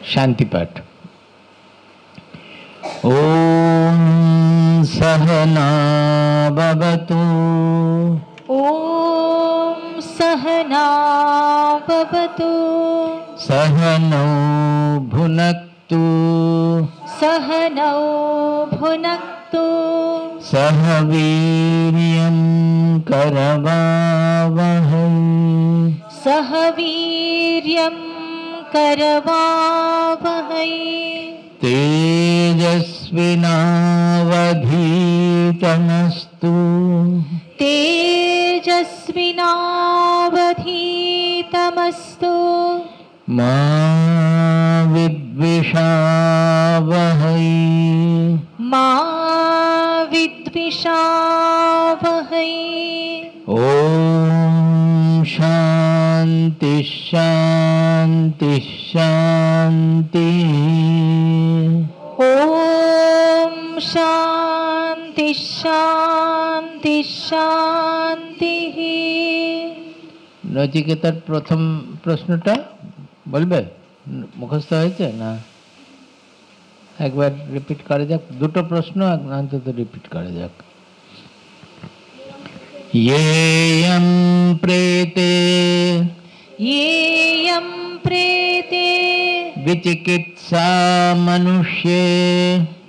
शांति पाठ। ओम सहना भवतु। ओम सहना भवतु। सहनौ भुनक्तु। सहनौ भुनक्तु। सह वीर्यं करवावहै। सह वीर्यं करवावहै। तेजस्विनावधीतमस्तु। तेजस्विनावधीतमस्तु। मा विद्विषावहै। मा विद्विषावहै। ओम शांति शांति शांति। ओम शांति शांति शांति। নচিকেতার প্রথম প্রশ্নটা বলবে, মুখস্থ হয়েছে না? একবার রিপিট করা যাক, দুটো প্রশ্ন অন্তত রিপিট করা যাক। येयं प्रेते येयं प्रेते विचिकित्सा मनुष्ये।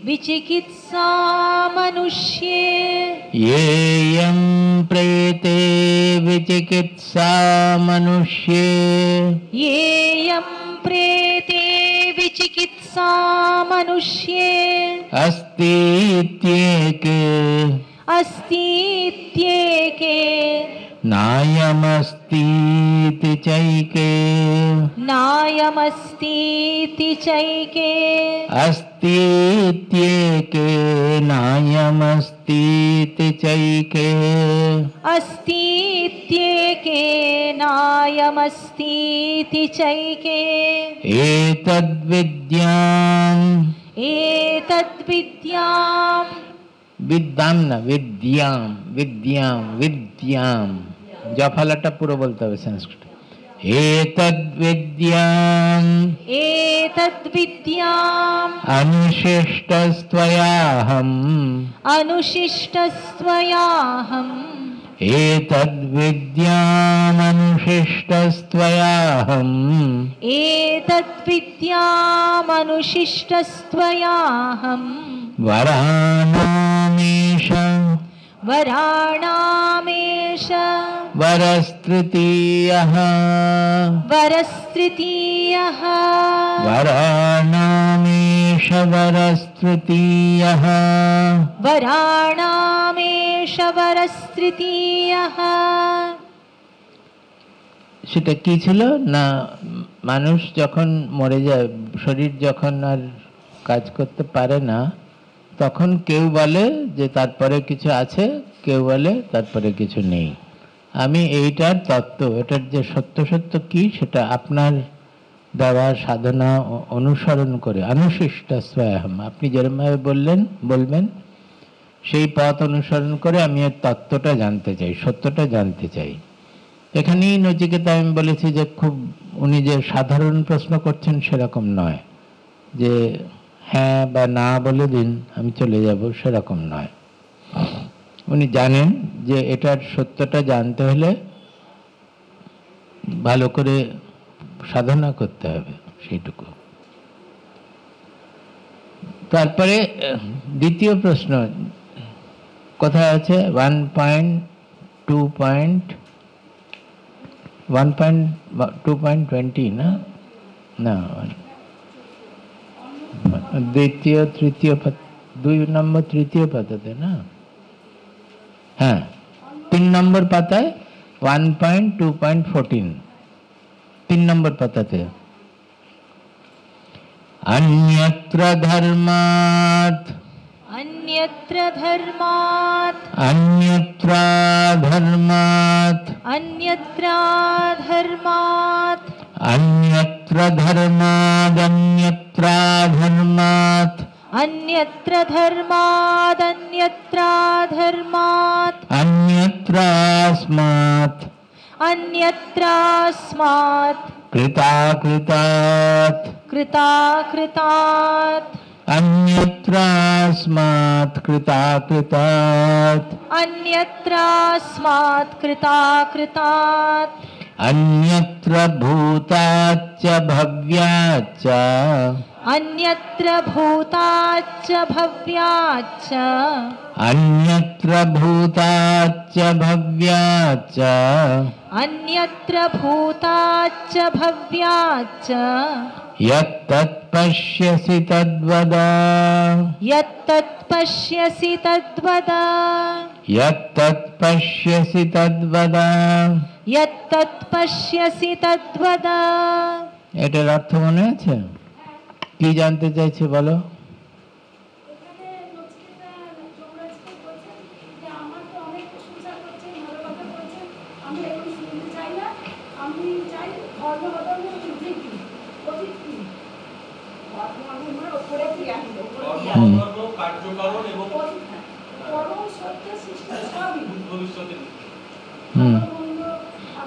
विचिकित्सा मनुष्ये। येयं प्रेते विचिकित्सा मनुष्ये। येयं प्रेते विचिकित्सा मनुष्ये। अस्तीत्येके अस्तीत्येके नायमस्तीति चैके। नायमस्तीति चैके अस्तीत्येके नायमस्तीति चैके। अस्तीत्येके नायमस्तीति चैके। एतद्विद्याम् एतद्विद्याम् विद्याम न विद्याम विद्याम विद्याम जफलाटा पुरो बोलते হবে संस्कृत। एतद्विद्याम् एतद्विद्याम् अनुशिष्टस्त्वयाहम्। अनुशिष्टस्त्वयाहम्। एतद्विद्याम् अनुशिष्टस्त्वयाहम्। एतद्विद्याम् अनुशिष्टस्त्वयाहम्। वराणामेष वराणामेष वरस्तृतीयः। वरस्तृतीयः वराणामेष वरस्तृतीयः। वराणामेष वरस्तृतीयः। সেটা কি ছিল না, মানুষ যখন মরে যায়, শরীর যখন আর কাজ করতে পারে না, তখন কেউ বলে যে তারপরে কিছু আছে, কেউ বলে তারপরে কিছু নেই। আমি এইটার তত্ত্ব, এটার যে সত্য সত্য কি, সেটা আপনার দেওয়া সাধনা অনুসরণ করে অনুশিষ্ট স্বয়ং আপনি যেরকমভাবে বলবেন সেই পথ অনুসরণ করে আমি এর তত্ত্বটা জানতে চাই, সত্যটা জানতে চাই। এখানেই নচিকেতা আমি বলেছি যে খুব উনি যে সাধারণ প্রশ্ন করছেন সেরকম নয়, যে হ্যাঁ বা না বলে দিন আমি চলে যাব, সেরকম নয়। উনি জানেন যে এটার সত্যটা জানতে হলে ভালো করে সাধনা করতে হবে, সেইটুকু। তারপরে দ্বিতীয় প্রশ্ন কোথায় আছে? 1.2.20 না, না দ্বিতীয় তৃতীয় 2 নম্বর তৃতীয় পাতাতে না, হ্যাঁ 3 নম্বর পাতায় 1.2.14 3 নম্বর পাতাতে। अन्यत्र धर्मात् अन्यत्र धर्मात् अन्यत्र धर्मात् अन्यत्र धर्मात् अन्यत्र धर्मात् अन्यत्र धर्मात् अन्यत्र धर्मात् अन्यत्र धर्मात् अन्यत्रास्मात् अन्यत्रास्मात् कृताकृतात् कृताकृतात् अन्यत्रास्मात् कृताकृतात् अन्यत्रास्मात् कृताकृतात् अन्यत्र भूताच्च भव्याच्च अन्यत्र भूताच्च भव्याच्च अन्यत्र भूताच्च भव्याच्च अन्यत्र भूताच्च भव्याच्च यत्तत् पश्यसि तद्वद यत्तत् पश्यसि तद्वद यत्तत् पश्यसि तद्वद। यत्तत् पश्यसि तद्वद। এটার অর্থ মনে আছে? কি জানতে চাইছে বলো?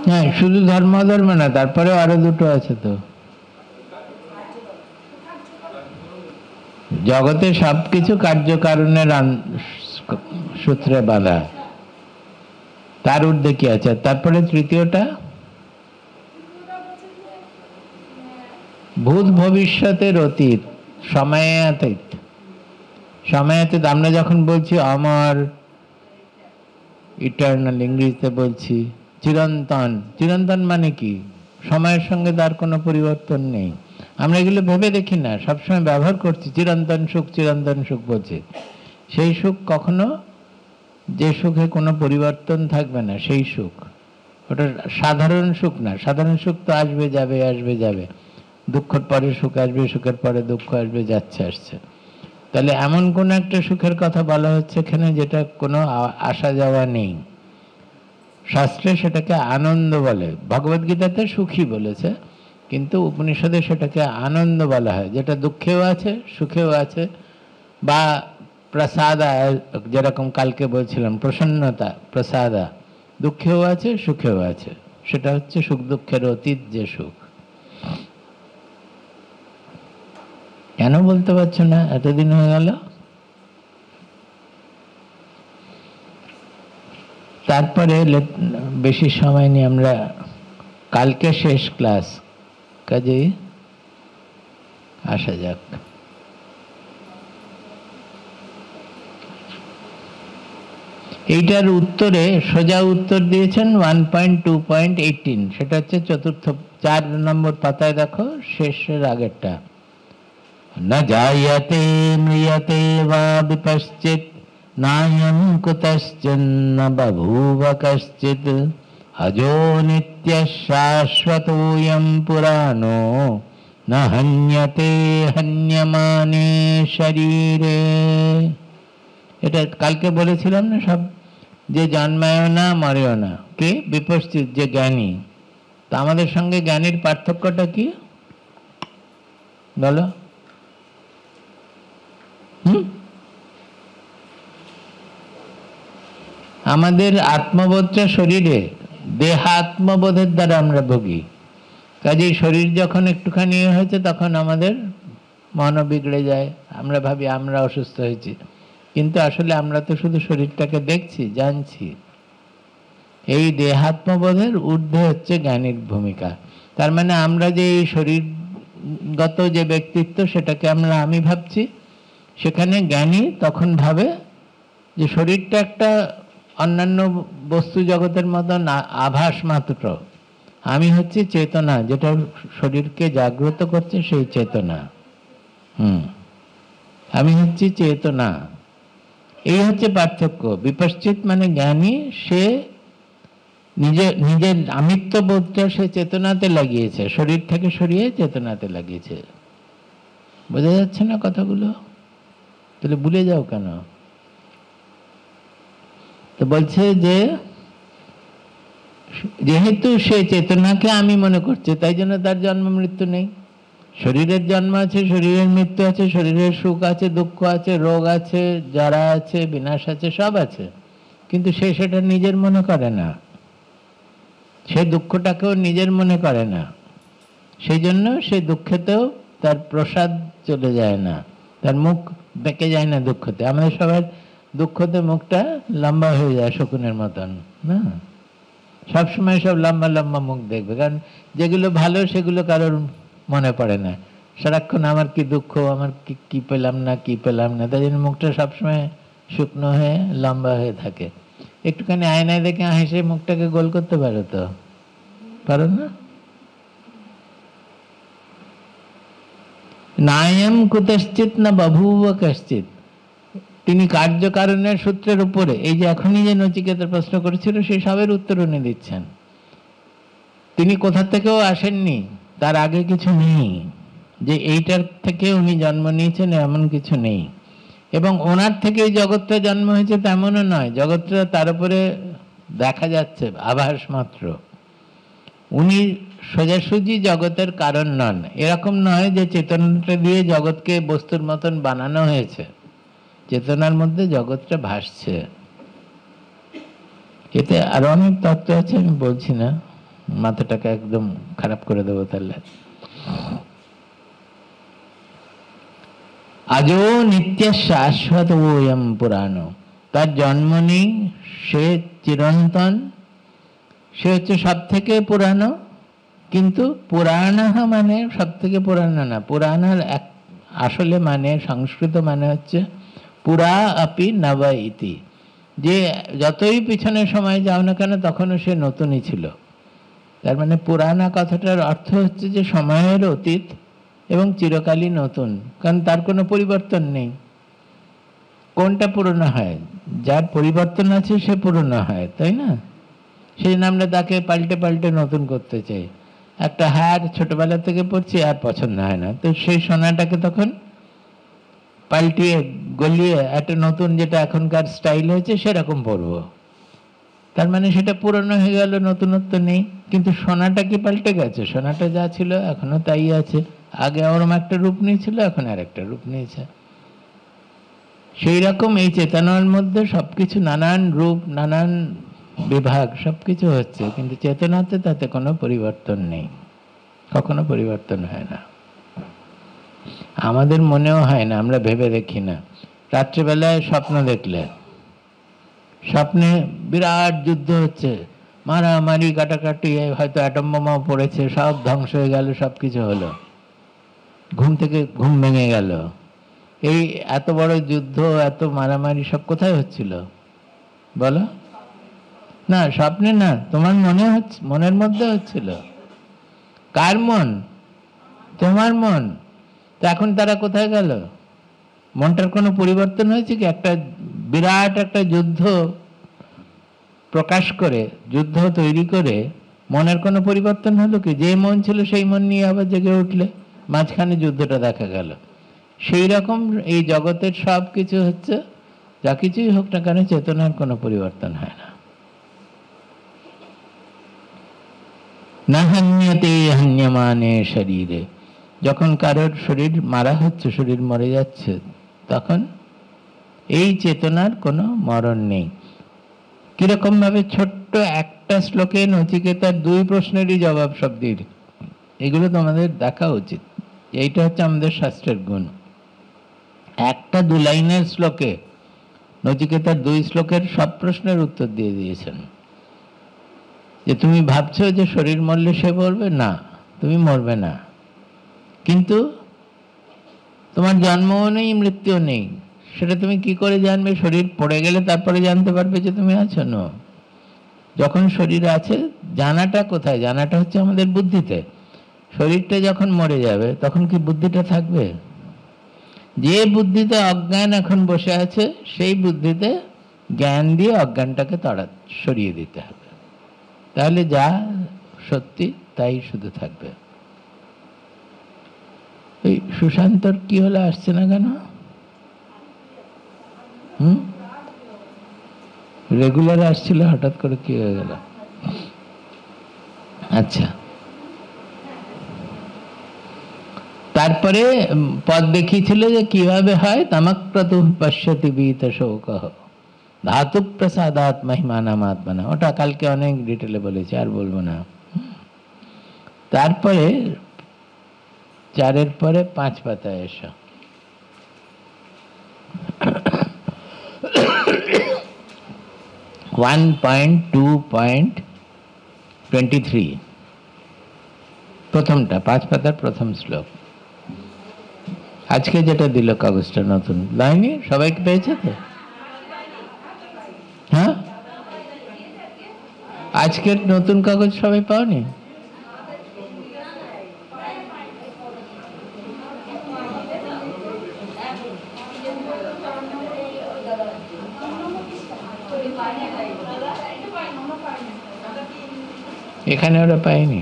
হ্যাঁ, শুধু ধর্ম ধর্ম না, তারপরে আরো দুটো আছে তো। জগতে সবকিছু কার্যকারণের সূত্রে বাঁধা, তার ঊর্ধ্বে কি আছে? তারপরে তৃতীয়টা ভূত ভবিষ্যতের অতীত, সময়াতীত। সময়াতীত আমরা যখন বলছি অমর, ইটার্নাল, ইংরেজিতে বলছি চিরন্তন। চিরন্তন মানে কি? সময়ের সঙ্গে তার কোনো পরিবর্তন নেই। আমরা এগুলো ভেবে দেখি না, সবসময় ব্যবহার করছি। চিরন্তন সুখ, চিরন্তন সুখ বলছে। সেই সুখ কখনো, যে সুখে কোনো পরিবর্তন থাকবে না সেই সুখ, ওটা সাধারণ সুখ না। সাধারণ সুখ তো আসবে যাবে, আসবে যাবে। দুঃখের পরে সুখ আসবে, সুখের পরে দুঃখ আসবে, যাচ্ছে আসছে। তাহলে এমন কোন একটা সুখের কথা বলা হচ্ছে এখানে যেটা কোনো আসা যাওয়া নেই। শাস্ত্রে সেটাকে আনন্দ বলে। ভগবদ্গীতাতে সুখী বলেছে, কিন্তু উপনিষদে সেটাকে আনন্দ বলা হয়, যেটা দুঃখেও আছে, সুখেও আছে। বা প্রসাদা, যেরকম কালকে বলছিলাম, প্রসন্নতা, প্রসাদা, দুঃখেও আছে, সুখেও আছে। সেটা হচ্ছে সুখ দুঃখের অতীত যে সুখ। কেন বলতে পারছো না? এতদিন হয়ে গেল। তারপরে বেশি সময় নিয়ে আমরা, কালকে শেষ ক্লাস, কাজেই আসা যাক। এইটার উত্তরে সোজা উত্তর দিয়েছেন 1.2.18, সেটা হচ্ছে চতুর্থ 4 নম্বর পাতায়, দেখো শেষের আগেরটা। न जायते म्रियते वा विपश्चित् नायं कुतश्चिन्न बभूव कश्चित् अजो नित्यः शाश्वतोऽयं पुराणो न हन्यते हन्यमाने शरीरे। এটা কালকে বলেছিলাম না সব, যে জন্মায়ও না মরেও না, কে? বিপশ্চিত, যে জ্ঞানী। তো আমাদের সঙ্গে জ্ঞানীর পার্থক্যটা কি বলো? আমাদের আত্মবোধটা শরীরে, দেহাত্মবোধের দ্বারা আমরা ভুগি। কাজেই শরীর যখন একটুখানি হয়েছে তখন আমাদের মনও বিগড়ে যায়, আমরা ভাবি আমরা অসুস্থ হয়েছি, কিন্তু আসলে আমরা তো শুধু শরীরটাকে দেখছি, জানছি। এই দেহাত্মবোধের ঊর্ধ্বে হচ্ছে জ্ঞানীর ভূমিকা। তার মানে আমরা যে এই শরীরগত যে ব্যক্তিত্ব, সেটাকে আমরা আমি ভাবছি, সেখানে জ্ঞানী তখন ভাবে যে শরীরটা একটা অন্যান্য বস্তু জগতের মতন আভাস মাত্র, আমি হচ্ছে চেতনা, যেটা শরীরকে জাগ্রত করছে, সেই চেতনা। আমি হচ্ছি চেতনা। এই হচ্ছে পার্থক্য। বিপশ্চিত মানে জ্ঞানী, সে নিজের আমিত্ব বোধটা সে চেতনাতে লাগিয়েছে, শরীর থেকে সরিয়ে চেতনাতে লাগিয়েছে। বোঝা যাচ্ছে না কথাগুলো? তাহলে ভুলে যাও কেন? তো বলছে যে যেহেতু সে চেতনাকে আমি মনে করছে, তাই জন্য তার জন্ম মৃত্যু নেই। শরীরের জন্ম আছে, শরীরের মৃত্যু আছে, শরীরের সুখ আছে, দুঃখ আছে, রোগ আছে, জরা আছে, বিনাশ আছে, সব আছে। কিন্তু সে সেটা নিজের মনে করে না, সে দুঃখটাকেও নিজের মনে করে না। সেই জন্য সে দুঃখেতেও তার প্রসাদ চলে যায় না, তার মুখ বেঁকে যায় না দুঃখতে। আমাদের সবার দুঃখতে মুখটা লম্বা হয়ে যায় শকুনের মতন না, সবসময় সব লম্বা লম্বা মুখ দেখবে, কারণ যেগুলো ভালো সেগুলো কারোর মনে পড়ে না। সারাক্ষণ আমার কি দুঃখ, আমার কি পেলাম না, কি পেলাম না, তাই জন্য মুখটা সবসময় শুকনো হয়ে লম্বা হয়ে থাকে। একটুখানি আয়নায় দেখে হেসে মুখটাকে গোল করতে পারো তো? পারো না? নায়ম কুতশ্চিৎ না বভূব কশ্চিৎ। তিনি কার্যকারণের সূত্রের উপরে, এই যে এখনই যে নচিকেতা প্রশ্ন করেছিল সেই সবের উত্তর উনি দিচ্ছেন। তিনি কোথা থেকেও আসেননি, তার আগে কিছু নেই, যে এইটার থেকে উনি জন্ম নিয়েছেন এমন কিছু নেই। এবং ওনার থেকে এই জগৎটা জন্ম হয়েছে তেমনও নয়, জগৎটা তার উপরে দেখা যাচ্ছে আভাস মাত্র। উনি সোজাসুজি জগতের কারণ নন। এরকম নয় যে চেতনাটা দিয়ে জগৎকে বস্তুর মতন বানানো হয়েছে, চেতনার মধ্যে জগৎটা ভাসছে। এতে আরো অনেক তত্ত্ব আছে, আমি বলছি না, মাথাটাকে একদম খারাপ করে দেবো তাহলে। আজও নিত্য শাশ্বত ওয়ম পুরাণ, তার জন্ম নেই, সে চিরন্তন, সে হচ্ছে সব থেকে পুরানো। কিন্তু পুরাণ মানে সব থেকে পুরানো না, পুরাণের এক আসলে মানে সংস্কৃত মানে হচ্ছে পুরা আপি নব ইতি, যে যতই পিছনে সময় যাও না কেন তখনও সে নতুনই ছিল। তার মানে পুরানা কথাটার অর্থ হচ্ছে যে সময়ের অতীত এবং চিরকালই নতুন, কারণ তার কোনো পরিবর্তন নেই। কোনটা পুরনো হয়? যার পরিবর্তন আছে সে পুরনো হয়, তাই না? সেই জন্য আমরা তাকে পাল্টে পাল্টে নতুন করতে চাই। একটা হার ছোটবেলা থেকে পড়ছি আর পছন্দ হয় না, তো সেই সোনাটাকে তখন পাল্টিয়ে গলিয়ে একটা নতুন, যেটা এখনকার স্টাইল হয়েছে সেরকম পরবো। তার মানে সেটা পুরনো হয়ে গেল, নতুনত্ব নেই। কিন্তু সোনাটা কি পাল্টে গেছে? সোনাটা যা ছিল এখনো তাই আছে। আগে ওরম একটা রূপ নিয়েছিল, এখন আর একটা রূপ নিয়েছে। সেই রকম এই চেতনার মধ্যে সবকিছু নানান রূপ, নানান বিভাগ, সবকিছু হচ্ছে, কিন্তু চেতনাতে তাতে কোনো পরিবর্তন নেই, কখনো পরিবর্তন হয় না। আমাদের মনেও হয় না, আমরা ভেবে দেখি না। রাত্রিবেলায় স্বপ্ন দেখলে, স্বপ্নে বিরাট যুদ্ধ হচ্ছে, মারামারি কাটাকাটি, হয়তো অ্যাটম বোমাও পড়েছে, সব ধ্বংস হয়ে গেল, সব কিছু হলো, ঘুম থেকে ঘুম ভেঙে গেল। এই এত বড় যুদ্ধ, এত মারামারি সব কোথায় হচ্ছিল বলো? না, স্বপ্নে না, তোমার মনে হচ্ছে, মনের মধ্যে হচ্ছিল। কার মন? তোমার মন। তো এখন তারা কোথায় গেল? মনটার কোনো পরিবর্তন হয়েছে কি? একটা বিরাট একটা যুদ্ধ প্রকাশ করে, যুদ্ধ তৈরি করে মনের কোনো পরিবর্তন হলো কি? যে মন ছিল সেই মন নিয়ে আবার জেগে উঠলে, মাঝখানে যুদ্ধটা দেখা গেল। সেই রকম এই জগতের সব কিছু হচ্ছে, যা কিছুই হোক না কেন চেতনার কোনো পরিবর্তন হয় না। না হান্যতে হান্যমানে শরীরে, যখন কারোর শরীর মারা হচ্ছে, শরীর মরে যাচ্ছে, তখন এই চেতনার কোনো মরণ নেই। কিরকম ভাবে? ছোট্ট একটা শ্লোকে নচিকেতার 2 প্রশ্নেরই জবাব শব্দের, এগুলো তোমাদের দেখা উচিত। এইটা হচ্ছে আমাদের শাস্ত্রের গুণ। একটা 2 লাইনের শ্লোকে নচিকেতার 2 শ্লোকের সব প্রশ্নের উত্তর দিয়ে দিয়েছেন। যে তুমি ভাবছো যে শরীর মরলে সে মরবে না, তুমি মরবে না, কিন্তু তোমার জন্মও নেই, মৃত্যুও নেই। সেটা তুমি কি করে জানবে? শরীর পড়ে গেলে তারপরে জানতে পারবে যে তুমি আছো না। যখন শরীর আছে, জানাটা কোথায়? জানাটা হচ্ছে আমাদের বুদ্ধিতে। শরীরটা যখন মরে যাবে তখন কি বুদ্ধিটা থাকবে? যে বুদ্ধিতে অজ্ঞান এখন বসে আছে, সেই বুদ্ধিতে জ্ঞান দিয়ে অজ্ঞানটাকে সরিয়ে দিতে হবে, তাহলে যা সত্যি তাই শুধু থাকবে। এই সুশান্তর কি হলো, আসছে না কেন? রেগুলার আসছিল, হঠাৎ করে কি হয়ে গেল? আচ্ছা, তারপরে পদ দেখিয়েছিল যে কিভাবে হয়। তামাক্রতু পশ্যতি বীত শোক ধাতু প্রসাদাত মহিমানাম আত্মনা, ওটা কালকে অনেক ডিটেলে বলেছি, আর বলবো না। তারপরে 4-এর পরে 5 পাতায় এসো। ওয়ান 1.2.23 প্রথমটা, 5 পাতার প্রথম শ্লোক। আজকে যেটা দিল কাগজটা নতুন লাইনি, সবাইকে পেয়েছে তো? হ্যাঁ, আজকের নতুন কাগজ সবাই পাওনি? এখানে ওরা পায়নি।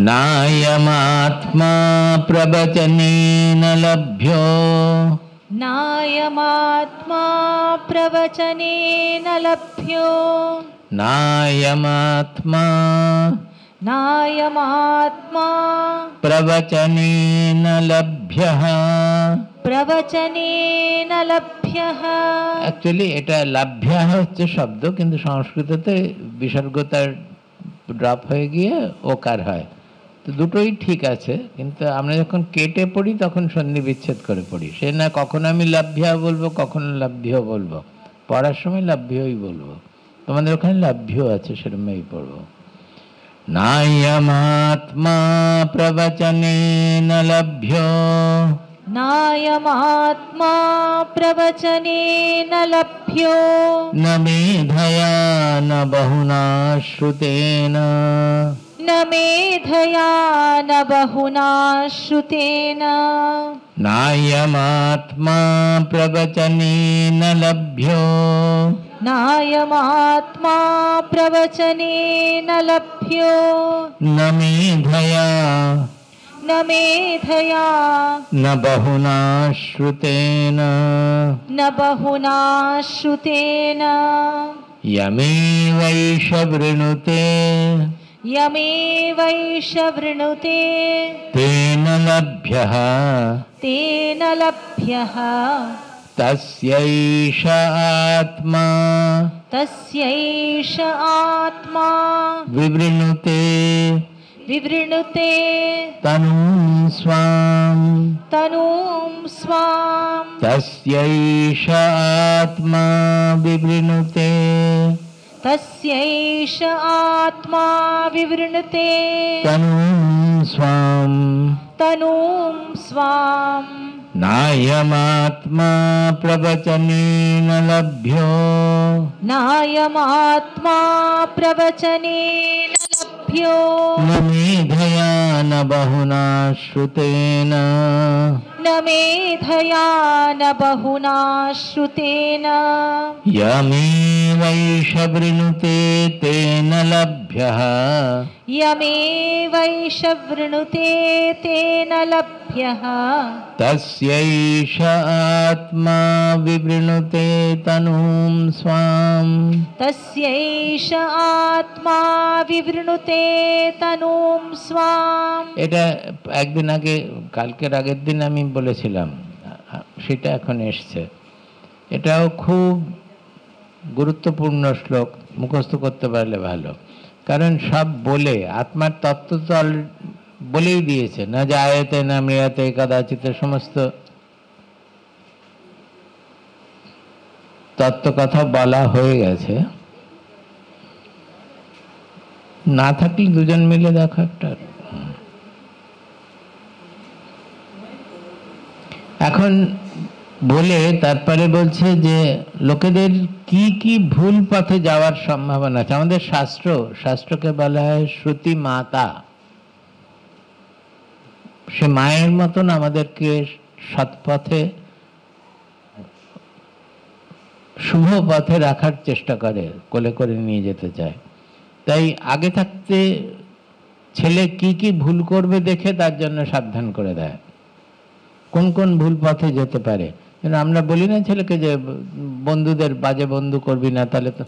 नायमात्मा प्रवचनेन लभ्यो, नायमात्मा प्रवचनेन लभ्यो, नायमात्मा नायमात्मा प्रवचनेन लभ्यः, प्रवचनेन लभ्यः। অ্যাকচুয়ালি এটা লাভ্যা হচ্ছে শব্দ, কিন্তু সংস্কৃততে বিসর্গতার ড্রপ হয়ে গিয়ে ওকার হয়। তো দুটোই ঠিক আছে, কিন্তু আমরা যখন কেটে পড়ি তখন সন্ধি বিচ্ছেদ করে পড়ি। সে না কখনো আমি লাভ্যা বলবো, কখনো লাভ্য বলবো। পড়ার সময় লাভ্যই বলবো। তোমাদের ওখানে লাভ্য আছে, সেরকমই পড়বো। নায়মাত্মা প্রবচনেন লভ্যো, नायमात्मा प्रवचनेन लभ्यो, न मेधया न बहुना श्रुतेन, न मेधया न बहुना श्रुतेन। नायमात्मा प्रवचनेन लभ्यो, नायमात्मा प्रवचनेन लभ्यो, न मेधया न मेधया न बहुना श्रुतेन, न बहुना श्रुतेन। यमेवैष वृणुते यमेवैष वृणुते तेन लभ्यः, तेन लभ्यः। तस्यैष आत्मा तस्यैष आत्मा विवृणुते विवृणुते तनुं स्वाम्, तनुं स्वाम्। तस्यैष आत्मा विवृणुते, तस्यैष आत्मा विवृणुते तनुं स्वाम्, तनुं स्वाम्। नायमात्मा प्रवचनेन लभ्यो, नायमात्मा प्रवचनेन लभ्यो, न मेधया न बहुना श्रुतेन, न मेधया न बहुना श्रुतेन। यमेवैष वृणुते तेन लभ्यः, यमेवैष वृणुते तेन लभ्यः। तस्यैष आत्मा विवृणुते तनुं स्वाम्, तस्यैष आत्मा विवृणुते तनुं स्वाम्। এটা একদিন আগে, কালকের আগের দিন আমি বলেছিলাম, সেটা এখন এসছে। এটাও খুব গুরুত্বপূর্ণ শ্লোক, মুখস্থ করতে পারলে ভালো। কারণ সব বলে আত্মার তত্ত্ব তো বলেই দিয়েছে, না জায়তে না মৃয়তে কদাচিৎ, সমস্ত তত্ত্ব কথা বলা হয়ে গেছে। না থাকলে দুজন মিলে দেখো একটা। এখন বলে তারপরে বলছে যে লোকেদের কি কি ভুল পথে যাওয়ার সম্ভাবনা আছে। আমাদের শাস্ত্রকে বলা হয় শ্রুতি মাতা। সে মায়ের মতন আমাদেরকে সৎপথে, শুভ পথে রাখার চেষ্টা করে, কোলে করে নিয়ে যেতে চায়। তাই আগে থাকতে ছেলে কি কি ভুল করবে দেখে তার জন্য সাবধান করে দেয়, কোন কোন ভুল পথে যেতে পারে। আমরা বলি না ছেলেকে যে বন্ধুদের বাজে বন্ধু করবি না, তাহলে তো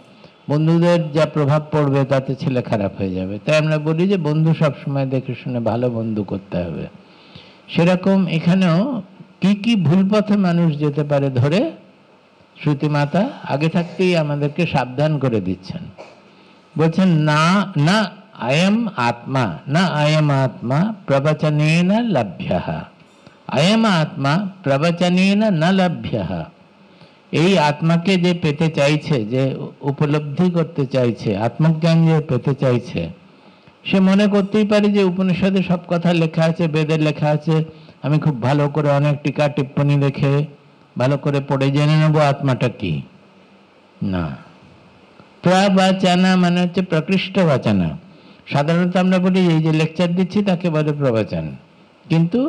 বন্ধুদের যা প্রভাব পড়বে তাতে ছেলে খারাপ হয়ে যাবে। তাই আমরা বলি যে বন্ধু সবসময় দেখে শুনে ভালো বন্ধু করতে হবে। সেরকম এখানেও কি ভুল পথে মানুষ যেতে পারে ধরে শ্রুতি মাতা আগে থাকতেই আমাদেরকে সাবধান করে দিচ্ছেন। বলছেন না না আয়ম আত্মা, না আয়ম আত্মা প্রবচনেন লভ্যঃ, আয়ম আত্মা প্রবচনেন ন লভ্যঃ। এই আত্মাকে যে পেতে চাইছে, যে উপলব্ধি করতে চাইছে, আত্মজ্ঞান যে পেতে চাইছে, সে মনে করতেই পারে যে উপনিষদে সব কথা লেখা আছে, বেদে লেখা আছে, আমি খুব ভালো করে অনেক টিকা টিপ্পনী দেখে ভালো করে পড়ে জেনে নেব আত্মাটা কি। না, প্রবচনা মানে হচ্ছে প্রকৃষ্ট বচনা। সাধারণত আমরা বলি এই যে লেকচার দিচ্ছি তাকে বলে প্রবচন, কিন্তু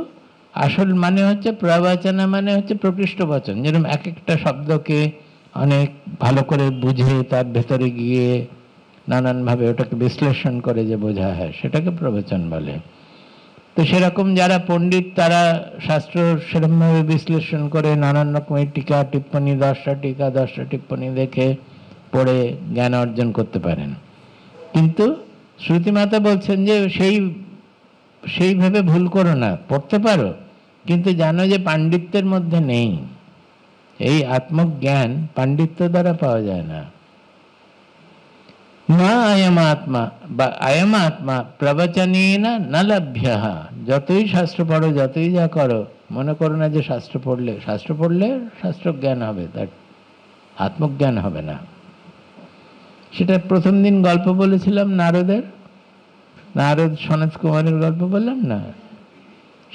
আসল মানে হচ্ছে প্রবচনা মানে হচ্ছে প্রকৃষ্ট বচন। যেরকম এক একটা শব্দকে অনেক ভালো করে বুঝে তার ভেতরে গিয়ে নানানভাবে ওটাকে বিশ্লেষণ করে যে বোঝা হয়, সেটাকে প্রবচন বলে। তো সেরকম যারা পণ্ডিত তারা শাস্ত্র সেরকমভাবে বিশ্লেষণ করে নানান রকমের টিকা টিপ্পনী, 10টা টিকা 10টা টিপ্পনী দেখে পড়ে জ্ঞান অর্জন করতে পারেন। কিন্তু শ্রুতিমাতা বলছেন যে সেইভাবে ভুল করো না, পড়তে পারো, কিন্তু জানো যে পাণ্ডিত্যের মধ্যে নেই। এই আত্মজ্ঞান পাণ্ডিত্য দ্বারা পাওয়া যায় না। না আয়ম আত্মা বা আয়ম আত্মা প্রবচনেন ন লভ্যঃ। যতই শাস্ত্র পড়ো, যতই যা করো, মনে করো না যে শাস্ত্র পড়লে শাস্ত্র জ্ঞান হবে, তার আত্মজ্ঞান হবে না। সেটা প্রথম দিন গল্প বলেছিলাম নারদের, নারদ সনত কুমারের গল্প বললাম না।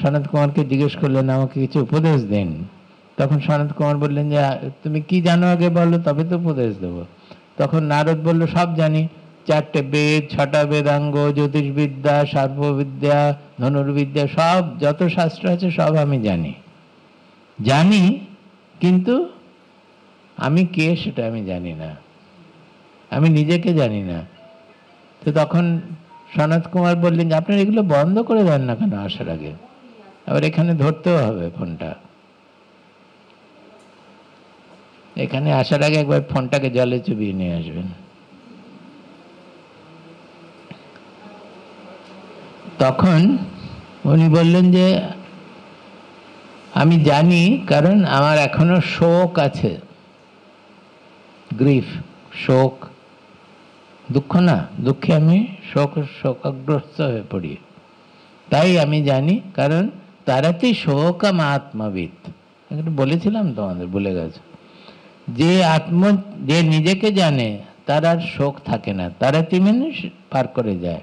সনত কুমারকে জিজ্ঞেস করলেন আমাকে কিছু উপদেশ দিন। তখন সনত কুমার বললেন যে তুমি কি জানো আগে বলো, তবে তো উপদেশ দেবো। তখন নারদ বলল সব জানি, 4টে বেদ, 6টা বেদাঙ্গ, জ্যোতিষবিদ্যা, সার্ববিদ্যা, ধনুর্বিদ্যা, সব যত শাস্ত্র আছে সব আমি জানি, কিন্তু আমি কে সেটা আমি জানি না, আমি নিজেকে জানি না। তো তখন সনত কুমার বললেন যে আপনার এগুলো বন্ধ করে দেন না কেন আসার আগে, আবার এখানে ধরতেও হবে ফোনটা, এখানে আসার আগে একবার ফোনটাকে জলে চুবিয়ে নিয়ে আসবেন। তখন উনি বললেন যে আমি জানি, কারণ আমার এখনো শোক আছে, গ্রিফ, শোক, দুঃখ না, দুঃখে আমি শোকগ্রস্ত হয়ে পড়ি, তাই আমি জানি। কারণ তারাতি শোকম আত্মবিদ, বলেছিলাম তোমাদের, ভুলে গেছে। যে নিজেকে জানে তার আর শোক থাকে না, তারাতি মানে পার করে যায়,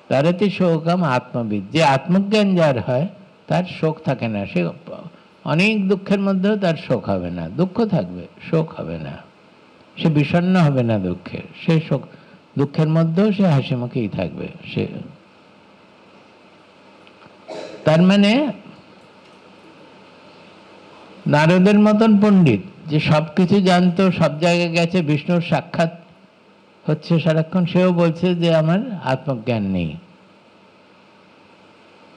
তারাতি শোকম আত্মবিদ। যে আত্মজ্ঞান যার হয় তার শোক থাকে না, সে অনেক দুঃখের মধ্যেও তার শোক হবে না, দুঃখ থাকবে, শোক হবে না, সে বিষণ্ণ হবে না দুঃখে, সে শোক দুঃখের মধ্যেও সে হাসি মুখেই থাকবে। সে তার মানে নারদের মতন পণ্ডিত যে সব কিছু জানতো, সব জায়গায় গেছে, বিষ্ণুর সাক্ষাৎ হচ্ছে সারাক্ষণ, সেও বলছে যে আমার আত্মজ্ঞান নেই।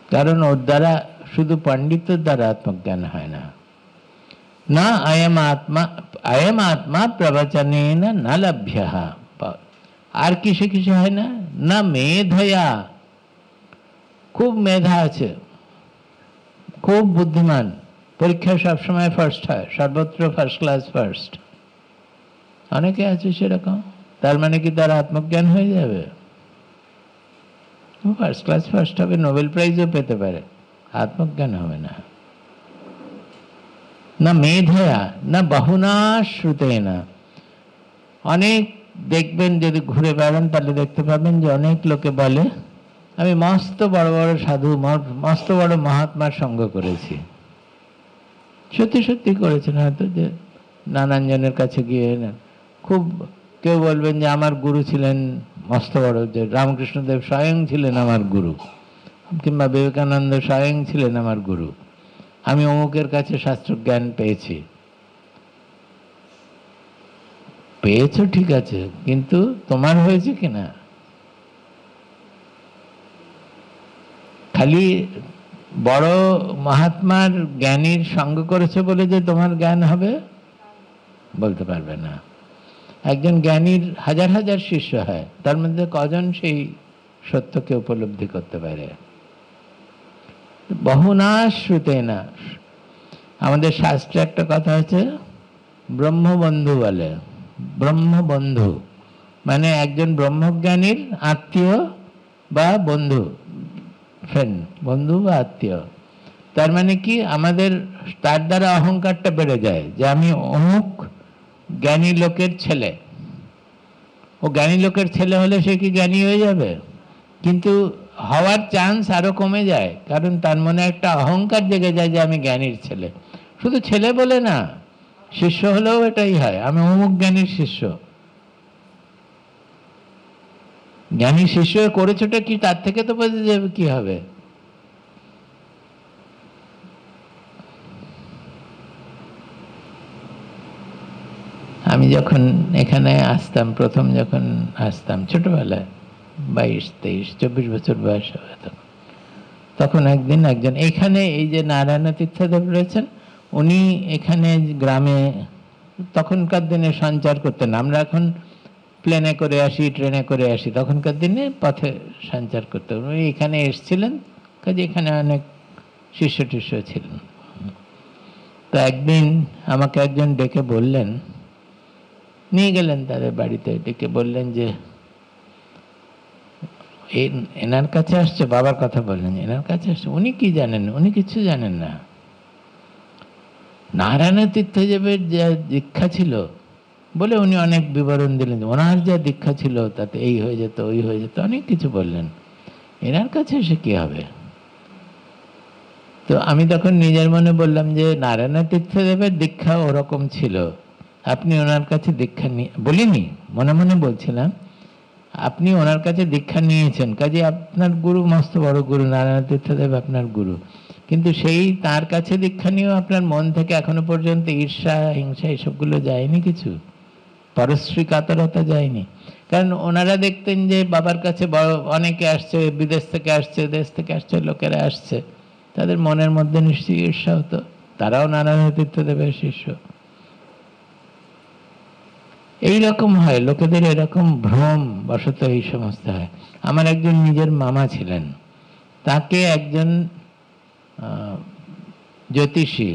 কারণ ওর দ্বারা, শুধু পাণ্ডিত্যের দ্বারা আত্মজ্ঞান হয় না। না আয়ম আত্মা প্রবচনেন ন লভ্যঃ। আর কিসে হয় না? না মেধয়া, খুব মেধা আছে, খুব বুদ্ধিমান, পরীক্ষায় সবসময় ফার্স্ট হয়, সর্বত্র ফার্স্ট ক্লাস ফার্স্ট, অনেকে আছে সেরকম। তার মানে কি তার আত্মজ্ঞান হয়ে যাবে? ফার্স্ট ক্লাস ফার্স্ট হবে, নোবেল প্রাইজও পেতে পারে, আত্মজ্ঞান হবে না। না মেধয়া না বহুনা শ্রুতেনা। অনেক দেখবেন, যদি ঘুরে বেড়ান তাহলে দেখতে পাবেন যে অনেক লোকে বলে আমি মস্ত বড় বড় সাধু, মস্ত বড় মহাত্মার সঙ্গ করেছি। সত্যি সত্যি করেছেন হয়তো, যে নানান জনের কাছে গিয়ে খুব, কেউ বলবেন যে আমার গুরু ছিলেন মস্ত বড়, যে রামকৃষ্ণদেব স্বয়ং ছিলেন আমার গুরু, কিংবা বিবেকানন্দ স্বয়ং ছিলেন আমার গুরু, আমি অমুকের কাছে শাস্ত্র জ্ঞান পেয়েছি। পেয়েছো ঠিক আছে, কিন্তু তোমার হয়েছে কিনা? খালি বড় মহাত্মার জ্ঞানীর সঙ্গ করেছে বলে যে তোমার জ্ঞান হবে বলতে পারবে না। একজন জ্ঞানীর হাজার হাজার শিষ্য হয়, তার মধ্যে কজন সেই সত্যকে উপলব্ধি করতে পারে? বহুনা শ্রুতেনা, আমাদের শাস্ত্রে একটা কথা আছে, ব্রহ্মবন্ধু বলে। ব্রহ্মবন্ধু মানে একজন ব্রহ্মজ্ঞানীর আত্মীয় বা বন্ধু, ফ্রেন্ড, বন্ধু বা আত্মীয়। তার মানে কি, আমাদের তার দ্বারা অহংকারটা বেড়ে যায় যে আমি অমুক জ্ঞানী লোকের ছেলে। ও জ্ঞানী লোকের ছেলে হলে সে কি জ্ঞানী হয়ে যাবে? কিন্তু হওয়ার চান্স আরো কমে যায়, কারণ তার মনে একটা অহংকার জেগে যায় যে আমি জ্ঞানীর ছেলে। শুধু ছেলে বলে না, শিষ্য হলেও এটাই হয়, আমি অমুক জ্ঞানীর শিষ্য। জ্ঞানী শিষ্য করেছোটা কি, তার থেকে তো বোঝা যাবে কি হবে। আমি যখন এখানে আসতাম, প্রথম যখন আসতাম ছোটবেলায়, 22-23-24 বছর বয়স হবে তখন একদিন একজন এখানে, এই যে নারায়ণ তীর্থদেব রয়েছেন, উনি এখানে গ্রামে তখনকার দিনে সঞ্চার করতেন। আমরা এখন প্লেনে করে আসি, ট্রেনে করে আসি, তখনকার দিনে পথে সঞ্চার করতেন। উনি এখানে এসেছিলেন, কাজে এখানে অনেক শিষ্য টিষ্য ছিলেন। তো একদিন আমাকে একজন ডেকে বললেন, নিয়ে গেলেন তাদের বাড়িতে, ডেকে বললেন যে এনার কাছে আসছে, বাবার কথা বললেন, এনার কাছে আসছে। উনি কি জানেন? উনি কিছু জানেন না। নারায়ণ তীর্থদেবের যা দীক্ষা ছিল বলে উনি অনেক বিবরণ দিলেন, ওনার যা দীক্ষা ছিল তাতে এই হয়ে যেত, ওই হয়ে যেত, অনেক কিছু বললেন। এনার কাছে এসে কি হবে? তো আমি তখন নিজের মনে বললাম যে নারায়ণ তীর্থদেবের দীক্ষা ওরকম ছিল, আপনি ওনার কাছে দীক্ষা নিয়ে, বলিনি, মনে মনে বলছিলাম, আপনি ওনার কাছে দীক্ষা নিয়েছেন, কাজে আপনার গুরু মস্ত বড় গুরু, নারায়ণ তীর্থদেব আপনার গুরু। কিন্তু সেই তার কাছে দীক্ষা নিয়েও আপনার মন থেকে এখনো পর্যন্ত ঈর্ষা, হিংসা এসবগুলো যায়নি, কিছু পরশ্রী কাতরতা যায়নি। কারণ ওনারা দেখতেন যে বাবার কাছে বড় অনেকে আসছে, বিদেশ থেকে আসছে, দেশ থেকে আসছে, লোকেরা আসছে, তাদের মনের মধ্যে নিশ্চয়ই ঈর্ষা হতো, তারাও নারায়ণ তীর্থদেবের শিষ্য। এইরকম হয়, লোকেদের এরকম ভ্রম বশত এই সমস্ত হয়। আমার একজন নিজের মামা ছিলেন, তাকে একজন জ্যোতিষী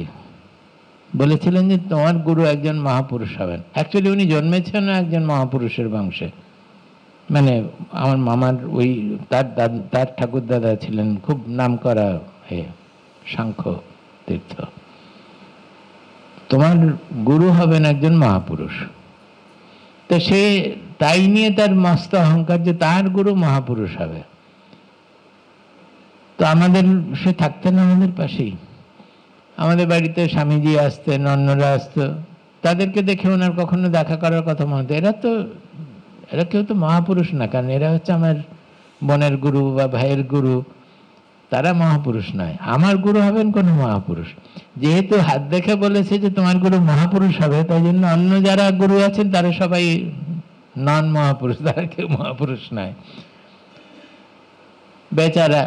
বলেছিলেন যে তোমার গুরু একজন মহাপুরুষ হবেন। অ্যাকচুয়ালি উনি জন্মেছেন একজন মহাপুরুষের বংশে, মানে আমার মামার ওই তার ঠাকুর দাদা ছিলেন খুব নামকরা সাংখ্য তীর্থ। তোমার গুরু হবেন একজন মহাপুরুষ। তো সে তাই নিয়ে তার মস্ত অহংকার যে তার গুরু মহাপুরুষ হবে। তো আমাদের সে থাকতেন আমাদের পাশেই, আমাদের বাড়িতে স্বামীজি আসতেন, অন্যরা আসতো, তাদেরকে দেখে ওনার কখনো দেখা করার কথা মনে হতো, এরা কেউ তো মহাপুরুষ না, কারণ এরা হচ্ছে আমার বোনের গুরু বা ভাইয়ের গুরু, তারা মহাপুরুষ নয়, আমার গুরু হবেন কোনো মহাপুরুষ। যেহেতু হাত দেখে বলেছে যে তোমার গুরু মহাপুরুষ হবে, তাই জন্য অন্য যারা গুরু আছেন তারা সবাই নন মহাপুরুষ, তারা কেউ মহাপুরুষ নয়। বেচারা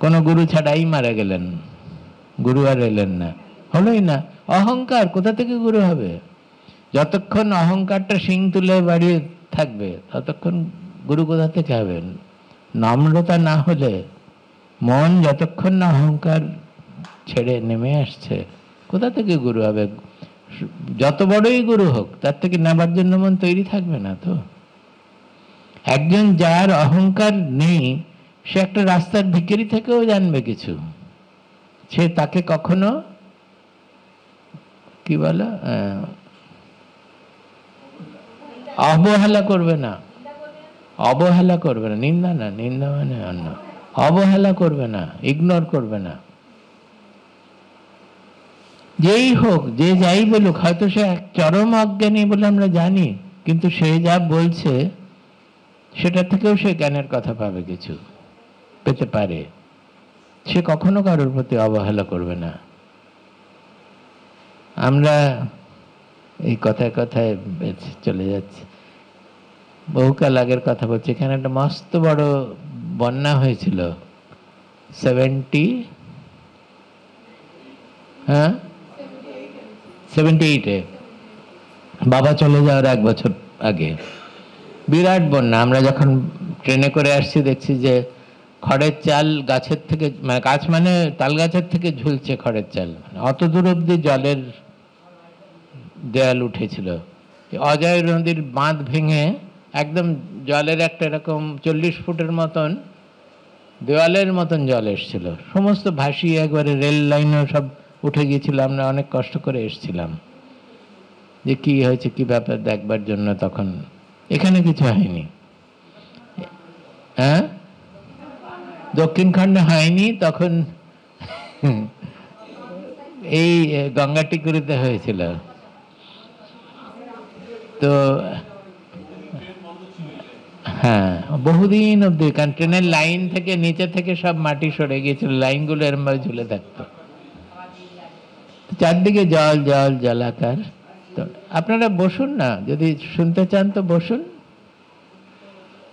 কোনো গুরু ছাড়াই মারা গেলেন, গুরু আর এলেন না, হলোই না। অহংকার, কোথা থেকে গুরু হবে? যতক্ষণ অহংকারটা শিং তুলে বাড়িয়ে থাকবে ততক্ষণ গুরু কোথা থেকে হবেন? নম্রতা না হলে, মন যতক্ষণ না অহংকার ছেড়ে নেমে আসছে, কোথা থেকে গুরু হবে? যত বড়ই গুরু হোক, তার থেকে নেবার জন্য মন তৈরি থাকবে না তো। একজন যার অহংকার নেই, সে একটা রাস্তার ভিখারি থেকেও জানবে কিছু, সে তাকে কখনো কি বলে অবহেলা করবে না, অবহেলা করবে না, নিন্দা না, নিন্দা মানে অন্য, অবহেলা করবে না, ইগনোর করবে না। যেই হোক, যে যাই বলুক, হয়তো সে চরম অজ্ঞানী বলে আমরা জানি, কিন্তু সে যা বলছে সেটা থেকেও সে জ্ঞানের কথা পাবে, কিছু পেতে পারে। সে কখনো কারোর প্রতি অবহেলা করবে না। আমরা এই কথায় কথায় চলে যাচ্ছি, বহুকাল আগের কথা বলছি। এখানে একটা মস্ত বড় বন্যা হয়েছিল 78-এ, বাবা চলে যাওয়ার 1 বছর আগে। বিরাট বন্যা। আমরা যখন ট্রেনে করে আসছি দেখছি যে খড়ের চাল গাছের থেকে, মানে গাছ মানে তাল গাছের থেকে ঝুলছে খড়ের চাল, অত দূর অব্দি জলের দেয়াল উঠেছিল। অজয় নদীর বাঁধ ভেঙে একদম জলের একটা এরকম 40 ফুটের মতন দেওয়ালের মতন জল এসেছিল, সমস্ত ভাসিয়ে একবারে রেল লাইনও সব উঠে গিয়েছিল। আমরা অনেক কষ্ট করে এসেছিলাম যে কি হয়েছে কি ব্যাপার দেখবার জন্য। তখন এখানে কিছু হয়নি, হ্যাঁ দক্ষিণ খণ্ডে হয়নি, তখন এই গঙ্গাটিকুরিতে হয়েছিল। তো হ্যাঁ বহুদিন অব্দি, কারণ ট্রেনের লাইন থেকে নিচে থেকে সব মাটি সরে গিয়েছিল, লাইনগুলো এরম ভাবে ঝুলে থাকতো, চারদিকে জল জল জলাকার। তো আপনারা বসুন না, যদি শুনতে চান তো বসুন,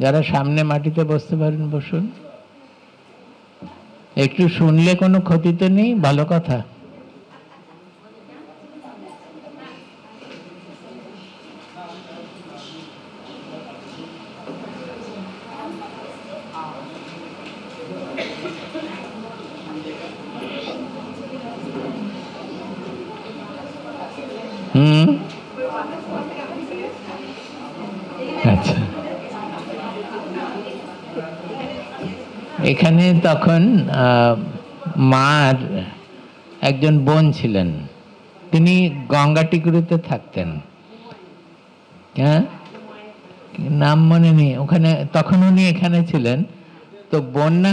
যারা সামনে মাটিতে বসতে পারেন বসুন, একটু শুনলে কোনো ক্ষতি তো নেই, ভালো কথা। আচ্ছা, এখানে তখন মার একজন বোন ছিলেন, তিনি গঙ্গাটিকুরিতে থাকতেন, হ্যাঁ নাম মনে নেই, ওখানে তখন উনি এখানে ছিলেন। তো বন্যা,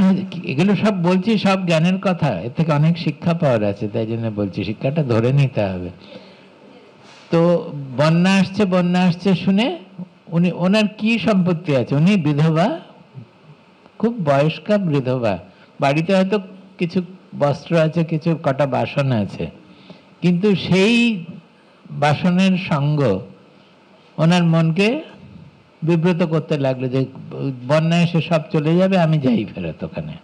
এগুলো সব বলছি সব জ্ঞানের কথা, এর থেকে অনেক শিক্ষা পাওয়ার আছে, তাই জন্য বলছি, শিক্ষাটা ধরে নিতে হবে। তো বন্যা আসছে শুনে উনি, ওনার কি সম্পত্তি আছে, উনি বিধবা, খুব বয়স্কা বিধবা, বাড়িতে হয়তো কিছু বস্ত্র আছে, কিছু কটা বাসন আছে, কিন্তু সেই বাসনের সঙ্গ ওনার মনকে বিব্রত করতে লাগলো যে বন্যা এসে সব চলে যাবে, আমি যাই ফেরত ওখানে।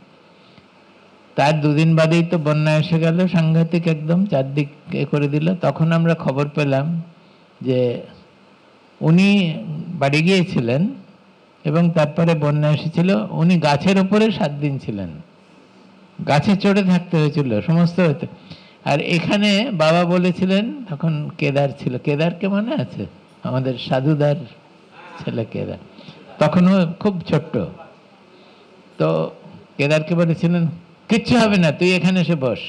তার দুদিন বাদেই তো বন্যা এসে গেল, সাংঘাতিক একদম চারদিক এ করে দিল। তখন আমরা খবর পেলাম যে উনি বাড়ি গিয়েছিলেন এবং তারপরে বন্যা এসেছিল, উনি গাছের ওপরে 7 দিন ছিলেন, গাছে চড়ে থাকতে হয়েছিল সমস্ত হতে। আর এখানে বাবা বলেছিলেন, তখন কেদার ছিল, কেদারকে মনে আছে, আমাদের সাধুদার ছেলে কেদার, তখনও খুব ছোট্ট। তো কেদারকে বলেছিলেন কিচ্ছু হবে না, তুই এখানে এসে বস,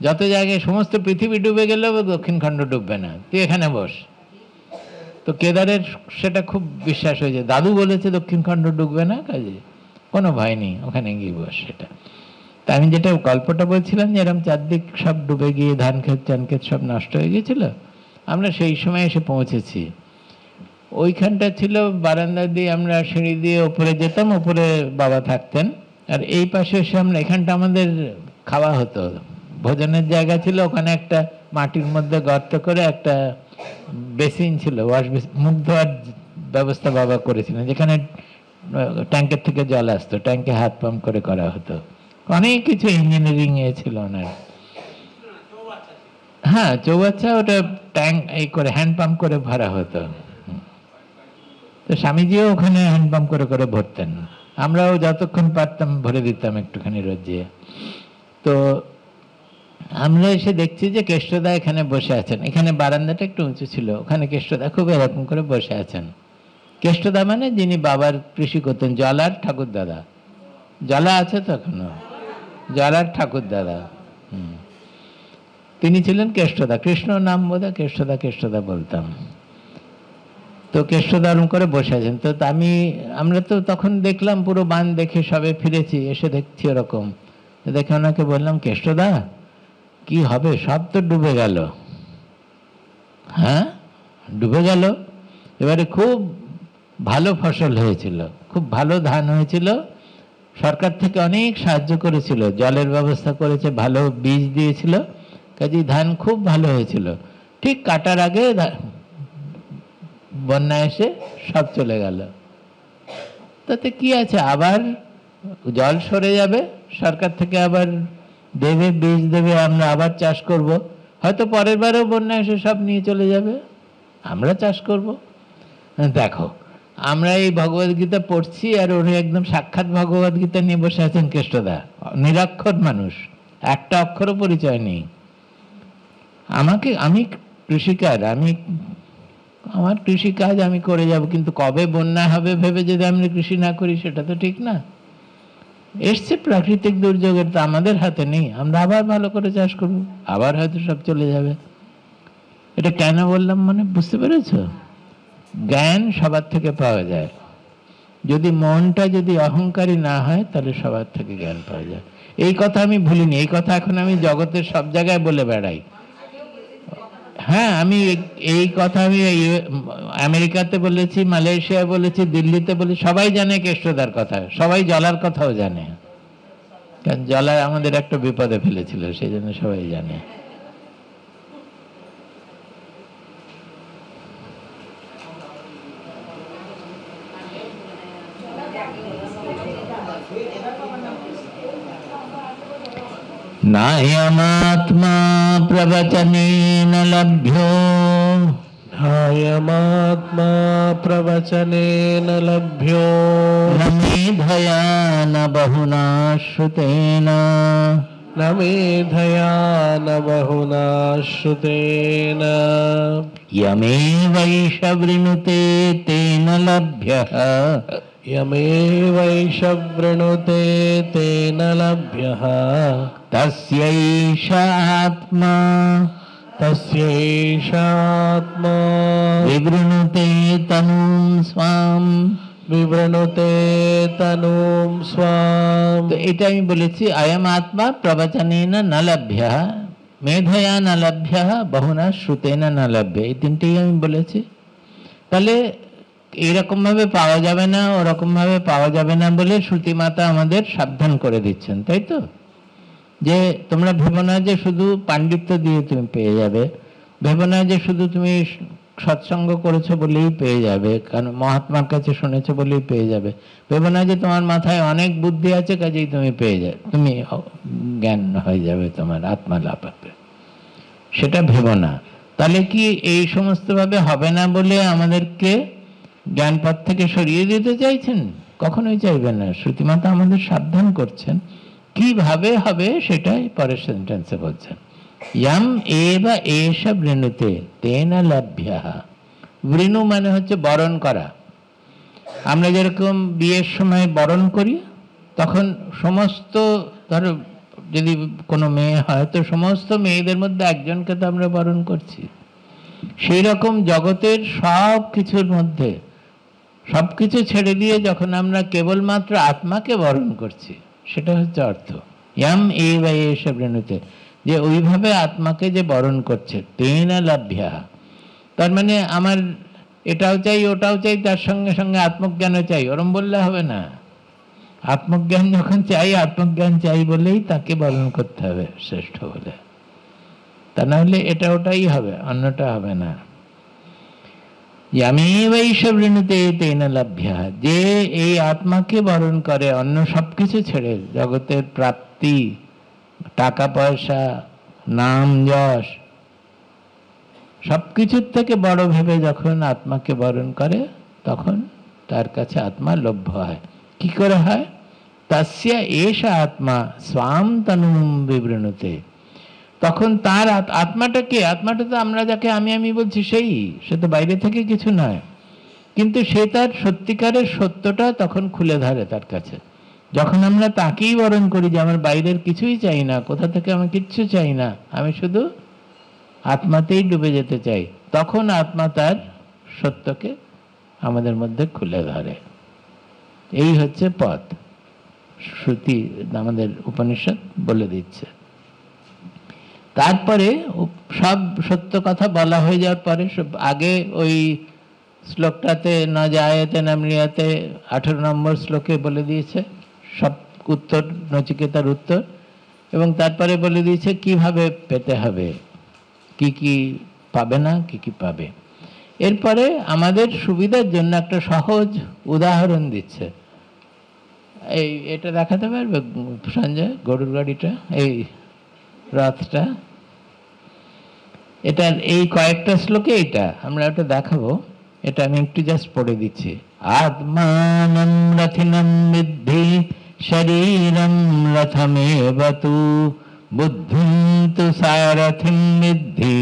যত জায়গায় সমস্ত পৃথিবী ডুবে গেলেও দক্ষিণ খণ্ড ডুববে না, তুই এখানে বস। তো কেদারের সেটা খুব বিশ্বাস হয়েছে, দাদু বলেছে দক্ষিণ খণ্ড ডুববে না, কাজে কোনো ভয় নেই, ওখানে গিয়ে বস। সেটা তা আমি যেটা গল্পটা বলছিলাম যে এরকম চারদিক সব ডুবে গিয়ে ধান ক্ষেত চান ক্ষেত সব নষ্ট হয়ে গিয়েছিল, আমরা সেই সময় এসে পৌঁছেছি। ওইখানটা ছিল বারান্দা দিয়ে আমরা সিঁড়ি দিয়ে ওপরে যেতাম, ওপরে বাবা থাকতেন, আর এই পাশে এসে আমরা, এখানটা আমাদের খাওয়া হতো, ভোজনের জায়গা ছিল, ওখানে একটা মাটির মধ্যে গর্ত করে একটা বেসিন ছিল, ওয়াশ বেসিন, মুখ ধোয়ার ব্যবস্থা বাবা করেছিলেন, যেখানে ট্যাঙ্কের থেকে জল আসতো, ট্যাঙ্কে হাত পাম্প করে করা হতো, অনেক কিছু ইঞ্জিনিয়ারিং এ ছিল ওনার। হ্যাঁ চৌবাচ্চা, ওটা ট্যাঙ্ক এই করে হ্যান্ড পাম্প করে ভরা হতো। তো স্বামীজিও ওখানে হ্যান্ড পাম্প করে করে ভরতেন, আমরাও যতক্ষণ পারতাম ভরে দিতাম একটুখানি রোজিয়ে। তো আমরা এসে দেখছি যে কেষ্টদা এখানে বসে আছেন, এখানে বারান্দাটা একটু উঁচু ছিল, ওখানে কেষ্টদা খুব এরকম করে বসে আছেন। কেষ্টদা মানে যিনি বাবার কৃষি করতেন, জলার ঠাকুর দাদা, জলা আছে তো এখনো, জলার ঠাকুর দাদা, তিনি ছিলেন কেষ্টদা, কৃষ্ণ নাম বোধহয় কেষ্টদা, কেষ্টদা বলতাম। তো কেষ্টদা ওরকম করে বসে আছেন। তো আমরা তো তখন দেখলাম পুরো বান দেখে সবে ফিরেছি, এসে দেখছি ওরকম, দেখে ওনাকে বললাম কেষ্টদা কি হবে, সব তো ডুবে গেল। হ্যাঁ ডুবে গেল, এবারে খুব ভালো ফসল হয়েছিল, খুব ভালো ধান হয়েছিল, সরকার থেকে অনেক সাহায্য করেছিল, জলের ব্যবস্থা করেছে, ভালো বীজ দিয়েছিল, কাজেই ধান খুব ভালো হয়েছিল। ঠিক কাটার আগে বন্যা এসে সব চলে গেল। তাতে কি আছে, আবার জল সরে যাবে, সরকার থেকে আবার দেবে, বীজ দেবে, আমরা আবার চাষ করব, হয়তো পরের বারেও বন্যা এসে সব নিয়ে চলে যাবে, আমরা চাষ করব। দেখো আমরা এই ভগবদ গীতা পড়ছি আর উনি একদম সাক্ষাৎ ভগবদ গীতা নিয়ে বসে আছেন কেষ্টদা, নিরক্ষর মানুষ, একটা অক্ষরও পরিচয় নেই। আমি কৃষিকার, আমার কৃষিকাজ আমি করে যাব, কিন্তু কবে বন্যা হবে ভেবে যদি আমি কৃষি না করি সেটা তো ঠিক না। এসছে প্রাকৃতিক দুর্যোগের, তো আমাদের হাতে নেই, আমরা আবার ভালো করে চাষ করব, আবার হয়তো সব চলে যাবে। এটা কেন বললাম মানে বুঝতে পেরেছ? জ্ঞান সবার থেকে পাওয়া যায়, যদি মনটা যদি অহংকারী না হয় তাহলে সবার থেকে জ্ঞান পাওয়া যায়। এই কথা আমি ভুলিনি, এই কথা এখন আমি জগতের সব জায়গায় বলে বেড়াই। হ্যাঁ, আমি এই কথা আমি আমেরিকাতে বলেছি, মালয়েশিয়ায় বলেছি, দিল্লিতে বলেছি, সবাই জানে কেষ্টদার কথা, সবাই জলার কথাও জানে, কারণ জলা আমাদের একটা বিপদে ফেলেছিল, সেই জন্য সবাই জানে। नायमात्मा प्रवचनेन लभ्यो, नायमात्मा प्रवचनेन लभ्यो, न मेधया न बहुना श्रुतेन, न मेधया न बहुना श्रुतेन, यमेवैष वृणुते तेन लभ्यः, यमेवैष वृणुते तेन लभ्यः, तस्यैष आत्मा, तस्यैष आत्मा, विवृणुते तनुं स्वाम, विवृणुते तनुं स्वाम। तो এটা আমি বলেছি अयम आत्मा प्रवचनेन न लभ्यः, मेधया न लभ्यः, बहुना श्रुतेन न लभ्य, এই তিনটেই আমি বলেছি। তাহলে এইরকম ভাবে পাওয়া যাবে না, ওরকম ভাবে পাওয়া যাবে না বলে শ্রুতি মাতা আমাদের সাবধান করে দিচ্ছেন, তাই তো? যে তোমরা ভেবো না যে শুধু পাণ্ডিত্য দিয়ে তুমি পেয়ে যাবে, ভেবো না যে শুধু তুমি সৎসঙ্গ করেছো বলেই পেয়ে যাবে, কারণ মহাত্মার কাছে শুনেছো বলেই পেয়ে যাবে, ভেবো না যে তোমার মাথায় অনেক বুদ্ধি আছে কাজেই তুমি পেয়ে যাবে, তুমি জ্ঞান হয়ে যাবে, তোমার আত্মা লাভ হবে, সেটা ভেবো না। তাহলে কি এই সমস্ত ভাবে হবে না বলে আমাদেরকে জ্ঞানপথ থেকে সরিয়ে দিতে চাইছেন? কখনোই চাইবেন না। শ্রুতিমাতা আমাদের সাবধান করছেন কিভাবে হবে, সেটাই পরের সেন্টেন্সে বলছেন। ইয়াম এবা এষ বৃণুতে তেন লভ্যঃ। বৃণু মানে হচ্ছে বরণ করা। আমরা যেরকম বিয়ের সময় বরণ করি, তখন সমস্ত, ধরো যদি কোনো মেয়ে হয় তো সমস্ত মেয়েদের মধ্যে একজনকে তো আমরা বরণ করছি। সেই রকম জগতের সব কিছুর মধ্যে সবকিছু ছেড়ে দিয়ে যখন আমরা কেবলমাত্র আত্মাকে বরণ করছি, সেটা হচ্ছে অর্থ। ইয়াম এবা এষ বৃণুতে, যে ওইভাবে আত্মাকে যে বরণ করছে, তেন লভ্যঃ, তার মানে আমার এটাও চাই ওটাও চাই, তার সঙ্গে সঙ্গে আত্মজ্ঞানও চাই, ওরম বললে হবে না। আত্মজ্ঞান যখন চাই, আত্মজ্ঞান চাই বলেই তাকে বরণ করতে হবে শ্রেষ্ঠ বলে, তা না হলে এটা ওটাই হবে, অন্যটা হবে না। ইয়ামেবৈষ বৃণুতে তেন লভ্যঃ, যে এই আত্মাকে বরণ করে অন্য সবকিছু ছেড়ে, জগতের প্রাপ্তি, টাকা পয়সা, নাম যশ, সবকিছুর থেকে বড় ভেবে যখন আত্মাকে বরণ করে, তখন তার কাছে আত্মা লভ্য হয়। কি করে হয়? তস্য এষ আত্মা স্বাম তনুম বিবৃণুতে, তখন তার আত্মাটা কে? আত্মাটা তো আমরা যাকে আমি আমি বলছি সেই, সে তো বাইরে থেকে কিছু নয়, কিন্তু সে তার সত্যিকারের সত্যটা তখন খুলে ধরে তার কাছে। যখন আমরা তাকেই বরণ করি যে আমার বাইরের কিছুই চাই না, কোথা থেকে আমি কিচ্ছু চাই না, আমি শুধু আত্মাতেই ডুবে যেতে চাই, তখন আত্মা তার সত্যকে আমাদের মধ্যে খুলে ধরে। এই হচ্ছে পথ, শ্রুতি আমাদের উপনিষদ বলে দিচ্ছে। তারপরে সব সত্য কথা বলা হয়ে যাওয়ার পরে, আগে ওই শ্লোকটাতে না জায়েতে না মৃয়াতে 18 নম্বর শ্লোকে বলে দিয়েছে সব উত্তর, নচিকেতার উত্তর, এবং তারপরে বলে দিয়েছে কিভাবে পেতে হবে, কি কি পাবে না, কি কি পাবে। এরপরে আমাদের সুবিধার জন্য একটা সহজ উদাহরণ দিচ্ছে। এটা দেখাতে পারবে সঞ্জয়, গরুর গাড়িটা, এই রথটা, এটার এই কয়েকটা শ্লোকে এটা আমরা ওটা দেখাবো। এটা আমি একটু জাস্ট পড়ে দিচ্ছি। आत्मानं रथिनं विद्धि शरीरं रथमेव तु बुद्धिं तु सारथिं विद्धि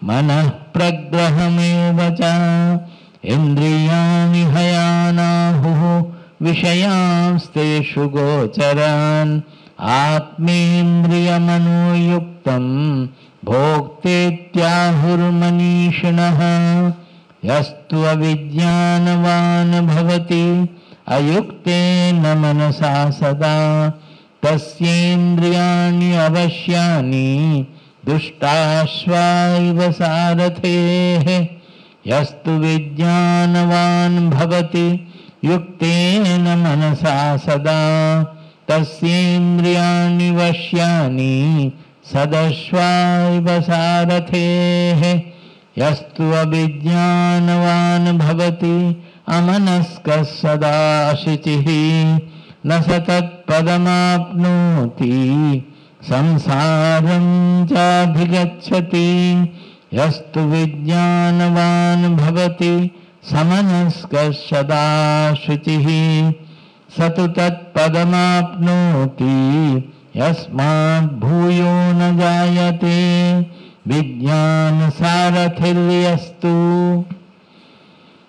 मनः प्रग्रहमेव च इन्द्रियाणि हयानाहुः विषयांस्तेषु गोचरान् आत्मेन्द्रियमनोयुक्तं भोक्तेत्याहुर्मनीषिणः यस्तु अविज्ञानवान् भवति अयुक्तेन मनसा सदा तस्येन्द्रियाणि अवश्यानि दुष्टाश्वाइव सारथेः यस्तु विज्ञानवान् भवति युक्तेन मनसा सदा तस्येन्द्रियाणि वश्यानि सदश्वाइव सारथेः यस्तु अविज्ञानवान् भवति अमनस्कः सदा शुचिः न स तत्पदमाप्नोति संसारं चाधिगच्छति यस्तु विज्ञानवान् भवति समनस्कः सदा शुचिः स तु तत्पदमाप्नोति यस्मात् भूयो न जायते विज्ञान सारथिर्यस्तु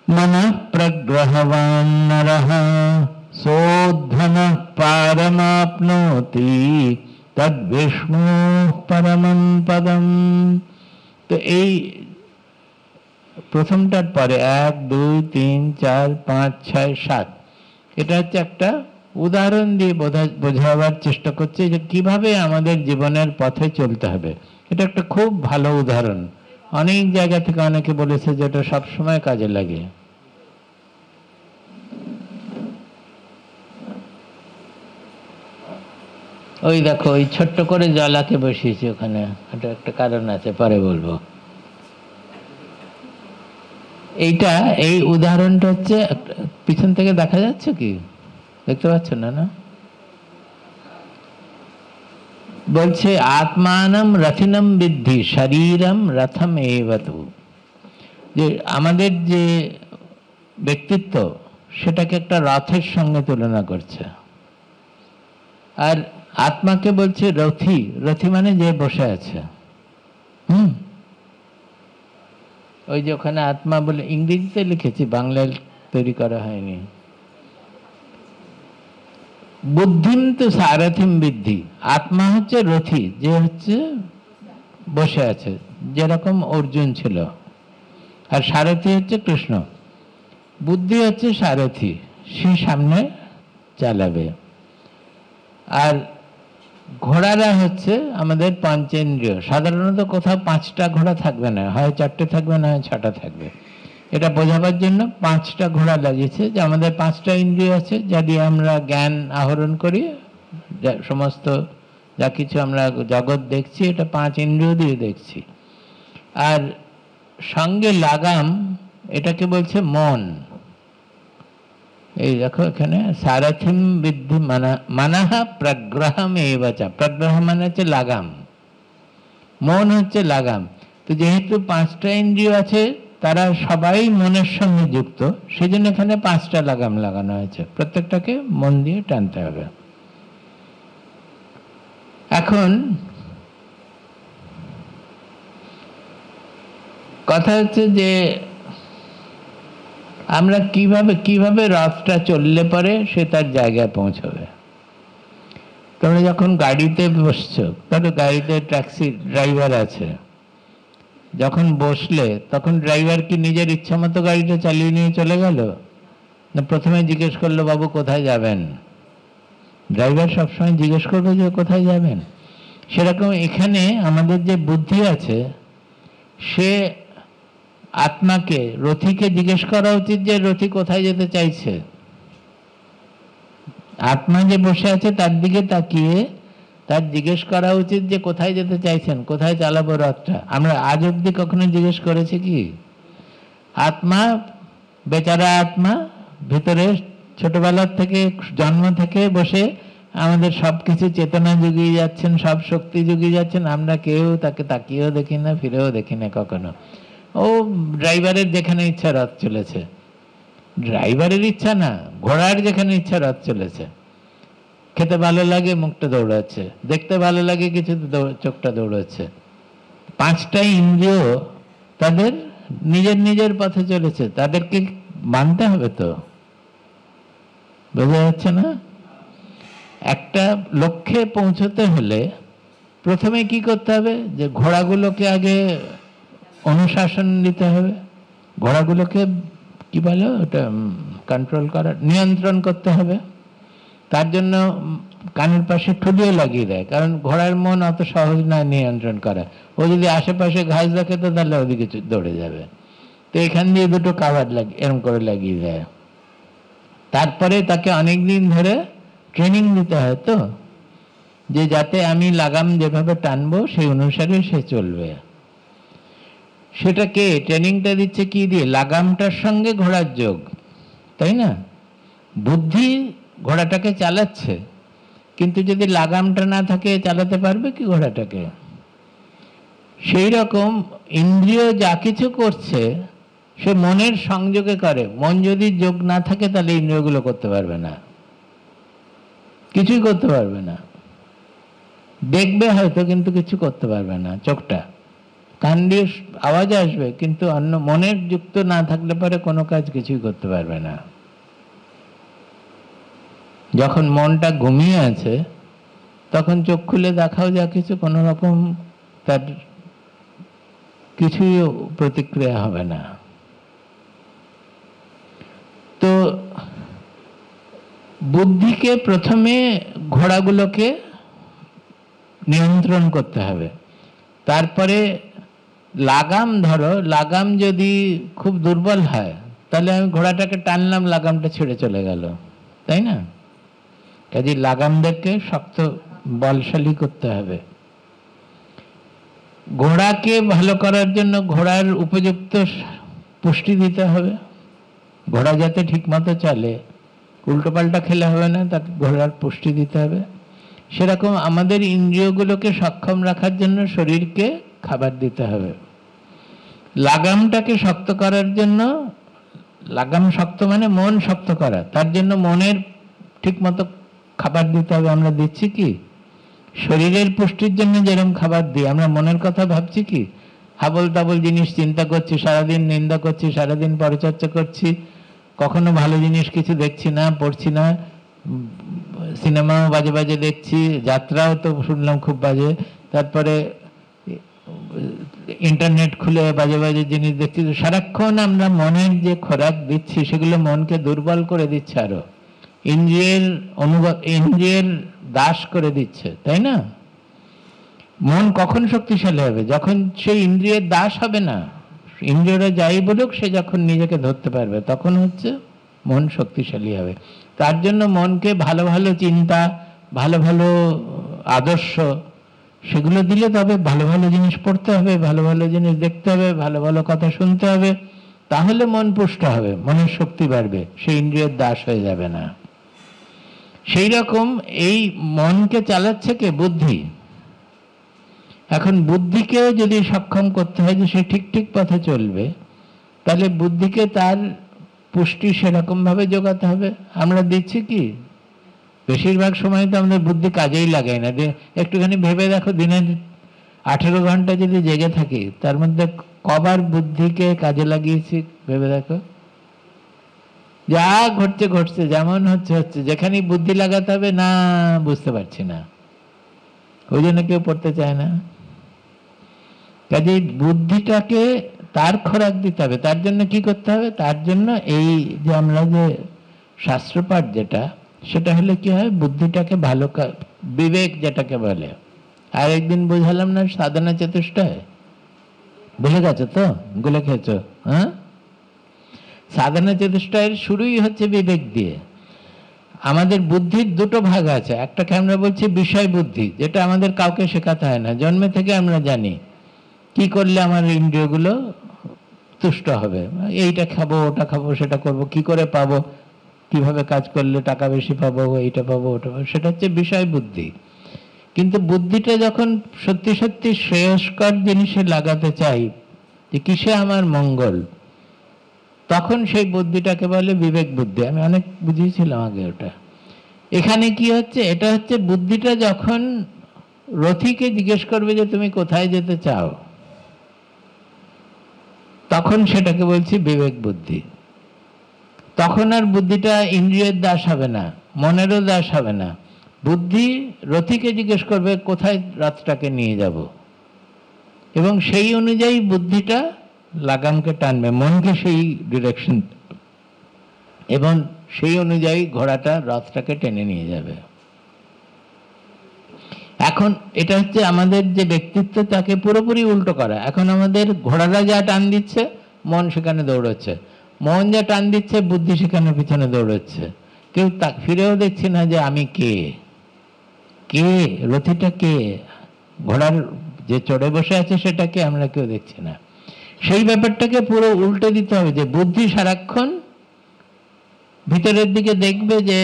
मनः प्रग्रहवान् नरः सोद्धनः पारमाप्नोति तद्विष्णोः परमं पदम्। तो এই প্রথমটার পরে 1 2 3 4 5 6 7 এটা হচ্ছে একটা উদাহরণ দিয়ে বোঝাবার চেষ্টা করছে যে কিভাবে আমাদের জীবনের পথে চলতে হবে। এটা একটা খুব ভালো উদাহরণ, অনেক জায়গা থেকে অনেকে বলেছে যে এটা সবসময় কাজে লাগে। ওই দেখো ওই ছোট্ট করে জলাকে বসিয়েছি ওখানে, এটা একটা কারণ আছে, পরে বলবো। এইটা এই উদাহরণটা হচ্ছে পিছন থেকে দেখা যাচ্ছে কি দেখতে পাচ্ছ না? না বলছে আত্মানম রথিনম বিদ্ধি শরীরম রথম এবতু, যে আমাদের যে ব্যক্তিত্ব সেটাকে একটা রথের সঙ্গে তুলনা করছে। আর আত্মাকে বলছে রথি, রথি মানে যে বসে আছে। ওই যে ওখানে আত্মা বলে ইংরেজিতে লিখেছি, বাংলায় তৈরি করা হয়নি। বুদ্ধিম তো সারথিম বিদ্ধি, আত্মা হচ্ছে রথি, যে হচ্ছে বসে আছে, যেরকম অর্জুন ছিল। আর সারথি হচ্ছে কৃষ্ণ। বুদ্ধি হচ্ছে সারথি, সে সামনে চালাবে। আর ঘোড়ারা হচ্ছে আমাদের পঞ্চেন্দ্রিয়। সাধারণত কোথাও 5টা ঘোড়া থাকবে না, হয় 4টে থাকবে, না হয় 6টা থাকবে। এটা বোঝাবার জন্য 5টা ঘোড়া লাগিয়েছে, যে আমাদের 5টা ইন্দ্রিয় আছে, যা দিয়ে আমরা জ্ঞান আহরণ করি। সমস্ত যা কিছু আমরা জগৎ দেখছি, এটা 5 ইন্দ্রিয় দিয়ে দেখছি। আর সঙ্গে লাগাম, এটাকে বলছে মন। এই দেখো এখানে সারথিম বিদ্ধি মানহ প্রগ্রহম এবচা, প্রগ্রহ মানে হচ্ছে লাগাম, মন হচ্ছে লাগাম। তো যেহেতু 5টা ইন্দ্রিয় আছে, তারা সবাই মনের সঙ্গে যুক্ত, সেজন্য এখানে 5টা লাগাম লাগানো হয়েছে, প্রত্যেকটাকে মন দিয়ে টানতে হবে। এখন কথা হচ্ছে যে আমরা কিভাবে রথটা চললে পরে সে তার জায়গায় পৌঁছবে। তোমরা যখন গাড়িতে বসছো, তাহলে গাড়িতে ট্যাক্সি ড্রাইভার আছে, যখন বসলে তখন ড্রাইভার কি নিজের ইচ্ছা মতো গাড়িটা চালিয়ে নিয়ে চলে গেল, না প্রথমে জিজ্ঞেস করলো বাবু কোথায় যাবেন? ড্রাইভার সবসময় জিজ্ঞেস করবে যে কোথায় যাবেন। সেরকম এখানে আমাদের যে বুদ্ধি আছে, সে আত্মাকে, রথিকে জিজ্ঞেস করা উচিত যে রথি কোথায় যেতে চাইছে। আত্মা যে বসে আছে তার দিকে তাকিয়ে তার জিজ্ঞেস করা উচিত যে কোথায় যেতে চাইছেন, কোথায় চালাবো রথটা। আমরা আজ অব্দি কখনো জিজ্ঞেস করেছি কি? আত্মা, বেচারা আত্মা ভিতরে ছোটবেলার থেকে, জন্ম থেকে বসে আমাদের সব কিছু চেতনা জুগিয়ে যাচ্ছেন, সব শক্তি জুগিয়ে যাচ্ছেন, আমরা কেউ তাকে তাকিয়েও দেখি না, ফিরেও দেখি না কখনো। ও ড্রাইভারের যেখানে ইচ্ছা রথ চলেছে। ড্রাইভারের ইচ্ছা না, ঘোড়ার যেখানে ইচ্ছা রথ চলেছে। খেতে ভালো লাগে মুখটা দৌড়াচ্ছে, দেখতে ভালো লাগে কিছু চোখটা দৌড়াচ্ছে। পাঁচটাই ইন্দ্রিয় তাদের নিজের নিজের পথে চলেছে, তাদেরকে মানতে হবে তো। বোঝা যাচ্ছে না? একটা লক্ষ্যে পৌঁছতে হলে প্রথমে কি করতে হবে, যে ঘোড়াগুলোকে আগে অনুশাসন দিতে হবে, ঘোড়াগুলোকে কি বলে ওটা কন্ট্রোল করা, নিয়ন্ত্রণ করতে হবে। তার জন্য কানের পাশে ঠুলিও লাগিয়ে দেয়, কারণ ঘোড়ার মন অত সহজ নয় নিয়ন্ত্রণ করা। ও যদি আশেপাশে ঘাস দেখে তো তাহলে ওদিকে দৌড়ে যাবে। তো এখান দিয়ে দুটো কাভার এরম করে লাগিয়ে দেয়। তারপরে তাকে অনেক দিন ধরে ট্রেনিং দিতে হয় তো, যে যাতে আমি লাগাম যেভাবে টানবো সেই অনুসারে সে চলবে। সেটাকে ট্রেনিংটা দিচ্ছে কি দিয়ে? লাগামটার সঙ্গে ঘোড়ার যোগ, তাই না? বুদ্ধি ঘোড়াটাকে চালাচ্ছে, কিন্তু যদি লাগামটা না থাকে চালাতে পারবে কি ঘোড়াটাকে? সেই রকম ইন্দ্রিয় যা কিছু করছে সে মনের সংযোগে করে। মন যদি যোগ না থাকে তাহলে ইন্দ্রিয়গুলো করতে পারবে না, কিছুই করতে পারবে না। দেখবে হয়তো কিন্তু কিছু করতে পারবে না। চোখটা, কান দিয়ে আওয়াজ আসবে, কিন্তু অন্য মনের যুক্ত না থাকলে পরে কোনো কাজ কিছুই করতে পারবে না। যখন মনটা ঘুমিয়ে আছে তখন চোখ খুলে দেখাও যা কিছু, কোনো রকম তার কিছুই প্রতিক্রিয়া হবে না। তো বুদ্ধিকে প্রথমে ঘোড়াগুলোকে নিয়ন্ত্রণ করতে হবে। তারপরে লাগাম ধরো, লাগাম যদি খুব দুর্বল হয় তাহলে আমি ঘোড়াটাকে টানলাম, লাগামটা ছেড়ে চলে গেল, তাই না? কাজে লাগামদেরকে শক্ত বলশালী করতে হবে। ঘোড়াকে ভালো করার জন্য ঘোড়ার উপযুক্ত পুষ্টি দিতে হবে। ঘোড়া যাতে ঠিক মতো চলে, উল্টোপাল্টা খেলে হবে না, তাকে ঘোড়ার পুষ্টি দিতে হবে। সেরকম আমাদের ইন্দ্রিয়গুলোকে সক্ষম রাখার জন্য শরীরকে খাবার দিতে হবে। লাগামটাকে শক্ত করার জন্য, লাগাম শক্ত মানে মন শক্ত করা, তার জন্য মনের ঠিক মতো খাবার দিতে হবে। আমরা দিচ্ছি কি? শরীরের পুষ্টির জন্য যেরকম খাবার দিই, আমরা মনের কথা ভাবছি কি? হাবল তাবল জিনিস চিন্তা করছি, সারাদিন নিন্দা করছি, সারাদিন পরিচর্যা করছি, কখনো ভালো জিনিস কিছু দেখছি না, পড়ছি না, সিনেমাও বাজে বাজে দেখছি, যাত্রাও তো শুনলাম খুব বাজে, তারপরে ইন্টারনেট খুলে বাজে বাজে জিনিস দেখছি। সারাক্ষণ আমরা মনের যে খোরাক দিচ্ছি সেগুলো মনকে দুর্বল করে দিচ্ছে, আরো ইন্দ্রিয়ের দাস করে দিচ্ছে, তাই না? মন কখন শক্তিশালী হবে? যখন সেই ইন্দ্রিয়ের দাস হবে না। ইন্দ্রিয়রা যাই বলুক, সে যখন নিজেকে ধরতে পারবে তখন হচ্ছে মন শক্তিশালী হবে। তার জন্য মনকে ভালো ভালো চিন্তা, ভালো ভালো আদর্শ সেগুলো দিলে তবে ভালো ভালো জিনিস পড়তে হবে, ভালো ভালো জিনিস দেখতে হবে, ভালো ভালো কথা শুনতে হবে, তাহলে মন পুষ্ট হবে, মনের শক্তি বাড়বে, সে ইন্দ্রিয়ের দাস হয়ে যাবে না। সেই রকম এই মনকে চালাচ্ছে কে? বুদ্ধি। এখন বুদ্ধিকে যদি সক্ষম করতে হয় যে সে ঠিক ঠিক পথে চলবে, তাহলে বুদ্ধিকে তার পুষ্টি সেরকম ভাবে যোগাতে হবে। আমরা দিচ্ছি কি? বেশিরভাগ সময় তো আমাদের বুদ্ধি কাজেই লাগাই না। একটুখানি ভেবে দেখো, দিনের 18 ঘন্টা যদি জেগে থাকি, তার মধ্যে কবার বুদ্ধিকে কাজে লাগিয়েছি ভেবে দেখো। যা ঘটছে ঘটছে, যেমন হচ্ছে হচ্ছে, যেখানে বুদ্ধি লাগাতে হবে না বুঝতে পারছি না, ওই জন্য কেউ পড়তে চায় না। কাজেই বুদ্ধিটাকে তার খোরাক দিতে হবে। তার জন্য কি করতে হবে? তার জন্য এই যে আমরা যে শাস্ত্রপাঠ যেটা, সেটা হলে কি হয়, বুদ্ধিটাকে ভালো, বিবেক যেটাকে বলে। আর একদিন বোঝালাম না সাধনা চতুষ্টয়, ভুলে গেছো তো? গুলে খেয়েছো? হ্যাঁ, সাধনা চতুষ্টয়ের শুরুই হচ্ছে বিবেক দিয়ে। আমাদের বুদ্ধির দুটো ভাগ আছে। একটাকে আমরা বলছি বিষয় বুদ্ধি, যেটা আমাদের কাউকে শেখাতে হয় না, জন্মে থেকে আমরা জানি কি করলে আমার ইন্দ্রিয়গুলো তুষ্ট হবে, এইটা খাবো, ওটা খাবো, সেটা করব, কি করে পাবো, কিভাবে কাজ করলে টাকা বেশি পাবো, এইটা পাবো, ওটা পাবো, সেটা হচ্ছে বিষয় বুদ্ধি। কিন্তু বুদ্ধিটা যখন সত্যি সত্যি শ্রেয়স্কর জিনিসে লাগাতে চাই, যে কিসে আমার মঙ্গল, তখন সেই বুদ্ধিটাকে বলে বিবেক বুদ্ধি। আমি অনেক বুঝিয়েছিলাম আগে ওটা। এখানে কি হচ্ছে, এটা হচ্ছে বুদ্ধিটা যখন রথীকে জিজ্ঞেস করবে যে তুমি কোথায় যেতে চাও, তখন সেটাকে বলছি বিবেক বুদ্ধি। তখন আর বুদ্ধিটা ইন্দ্রিয়ের দাস হবে না, মনেরও দাস হবে না। বুদ্ধি রথীকে জিজ্ঞেস করবে কোথায় রথটাকে নিয়ে যাব, এবং সেই অনুযায়ী বুদ্ধিটা লাগামকে টানবে, মনকে সেই ডিরেকশন, এবং সেই অনুযায়ী ঘোড়াটা রথটাকে টেনে নিয়ে যাবে। এখন এটা হচ্ছে আমাদের যে ব্যক্তিত্ব, তাকে পুরোপুরি উল্টো করা। এখন আমাদের ঘোড়াটা যা টান দিচ্ছে, মন সেখানে দৌড়চ্ছে, মন যা টান দিচ্ছে, বুদ্ধি সেখানে পিছনে দৌড়চ্ছে। কেউ ফিরেও দেখছি না যে আমি কে, কে রথীটা, কে ঘোড়ার যে চড়ে বসে আছে সেটাকে আমরা কেউ দেখছি না। সেই ব্যাপারটাকে পুরো উল্টে দিতে হবে, যে বুদ্ধি সারাক্ষণ ভিতরের দিকে দেখবে যে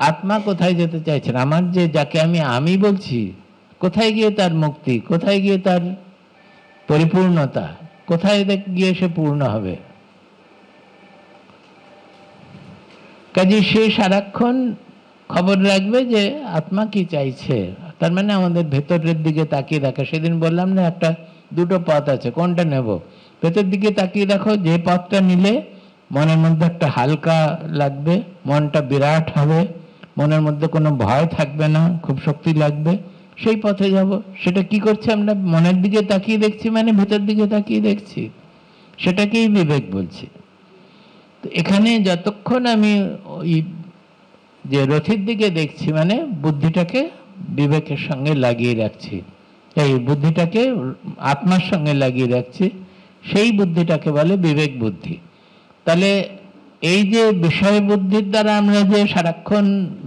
আত্মা কোথায় যেতে চাইছেন, আমার যে যাকে আমি বলছি, কোথায় গিয়ে তার মুক্তি, কোথায় গিয়ে তার পরিপূর্ণতা, কোথায় গিয়ে সে পূর্ণ হবে। কাজে সে সারাক্ষণ খবর রাখবে যে আত্মা কি চাইছে। তার মানে আমাদের ভেতরের দিকে তাকিয়ে দেখা। সেদিন বললাম না, একটা দুটো পথ আছে, কোনটা নেব? ভেতর দিকে তাকিয়ে দেখো, যে পথটা নিলে মনের মধ্যে একটা হালকা লাগবে, মনটা বিরাট হবে, মনের মধ্যে কোনো ভয় থাকবে না, খুব শক্তি লাগবে, সেই পথে যাব। সেটা কি করছে? আমরা মনের দিকে তাকিয়ে দেখছি, মানে ভেতর দিকে তাকিয়ে দেখছি, সেটাকেই বিবেক বলছি। তো এখানে যতক্ষণ আমি ওই যে রথের দিকে দেখছি, মানে বুদ্ধিটাকে বিবেকের সঙ্গে লাগিয়ে রাখছি, এই বুদ্ধিটাকে আত্মার সঙ্গে লাগিয়ে রাখছি, সেই বুদ্ধিটাকে বলে বিবেক বুদ্ধি। তাহলে এই যে বিষয় বুদ্ধির দ্বারা আমরা যে সারাক্ষণ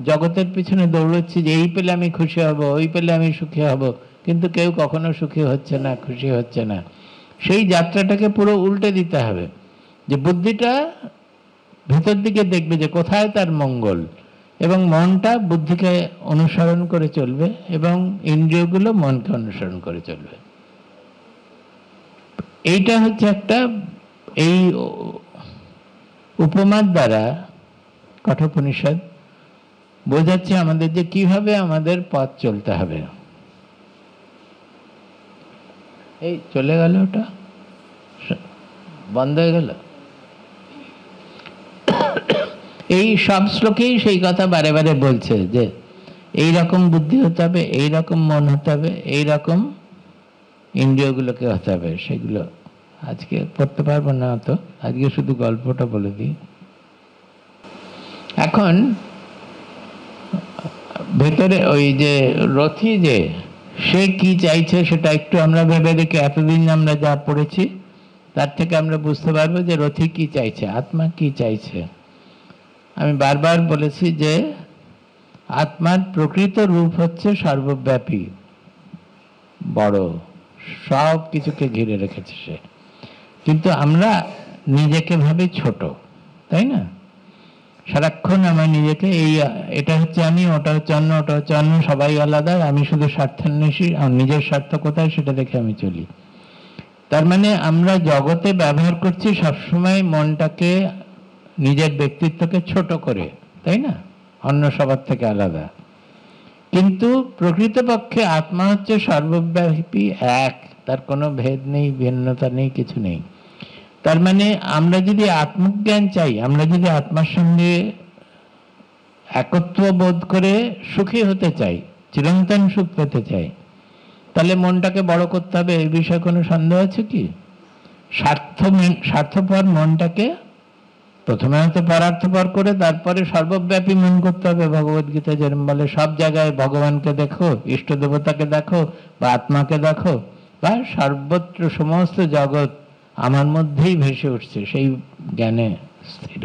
জগতের পিছনে দৌড়চ্ছি, যে এই পেলে আমি খুশি হব, ওই পেলে আমি সুখী হব, কিন্তু কেউ কখনো সুখী হচ্ছে না, খুশি হচ্ছে না, সেই যাত্রাটাকে পুরো উল্টে দিতে হবে। যে বুদ্ধিটা ভেতর দিকে দেখবে যে কোথায় তার মঙ্গল, এবং মনটা বুদ্ধিকে অনুসরণ করে চলবে, এবং ইন্দ্রিয়গুলো মনকে অনুসরণ করে চলবে। এইটা হচ্ছে একটা, এই উপমার দ্বারা কঠোপনিষদ বোঝাচ্ছে আমাদের যে কিভাবে আমাদের পথ চলতে হবে। এই চলে গেল, ওটা বন্ধ হয়ে গেল। এই সব শ্লোকেই সেই কথা বারে বারে বলছে যে এই রকম বুদ্ধি হতে হবে, এই রকম মন হতে হবে, এই রকম ইন্দ্রিয়গুলোকে হতে হবে। সেগুলো আজকে পড়তে পারবো না, তো আজকে শুধু গল্পটা বলে দিই। এখন ভেতরে ওই যে রথী, যে সে কি চাইছে সেটা একটু আমরা ভেবে দেখি। এতদিন আমরা যা পড়েছি তার থেকে আমরা বুঝতে পারবো যে রথী কি চাইছে, আত্মা কি চাইছে। আমি বারবার বলেছি যে আত্মার প্রকৃত রূপ হচ্ছে সর্বব্যাপী, বড়, সব কিছুকে ঘিরে রেখেছে সে। কিন্তু আমরা নিজেকে ভাবি ছোট, তাই না? সারাক্ষণ আমার নিজেকে এটা হচ্ছে আমি, ওটা হচ্ছে অন্য, ওটা হচ্ছে অন্য, সবাই আলাদা, আমি শুধু স্বার্থান্বেষী, আর নিজের স্বার্থ কোথায় সেটা দেখে আমি চলি। তার মানে আমরা জগতে ব্যবহার করছি সবসময় মনটাকে, নিজের ব্যক্তিত্বকে ছোট করে, তাই না, অন্য সবার থেকে আলাদা। কিন্তু প্রকৃতপক্ষে আত্মা হচ্ছে সর্বব্যাপী এক, তার কোনো ভেদ নেই, ভিন্নতা নেই, কিছু নেই। তার মানে আমরা যদি আত্মজ্ঞান চাই, আমরা যদি আত্মার সঙ্গে একত্ব বোধ করে সুখী হতে চাই, চিরন্তন সুখ পেতে চাই, তাহলে মনটাকে বড় করতে হবে। এই বিষয়ে কোনো সন্দেহ আছে কি? স্বার্থপর মনটাকে প্রথমে হয়তো পরার্থপর করে তারপরে সর্বব্যাপী মন করতে হবে। ভগবদ্গীতা যেরকম বলে, সব জায়গায় ভগবানকে দেখো, ইষ্ট দেবতাকে দেখো, বা আত্মাকে দেখো, বা সর্বত্র সমস্ত জগৎ আমার মধ্যেই ভেসে উঠছে, সেই জ্ঞানে স্থির,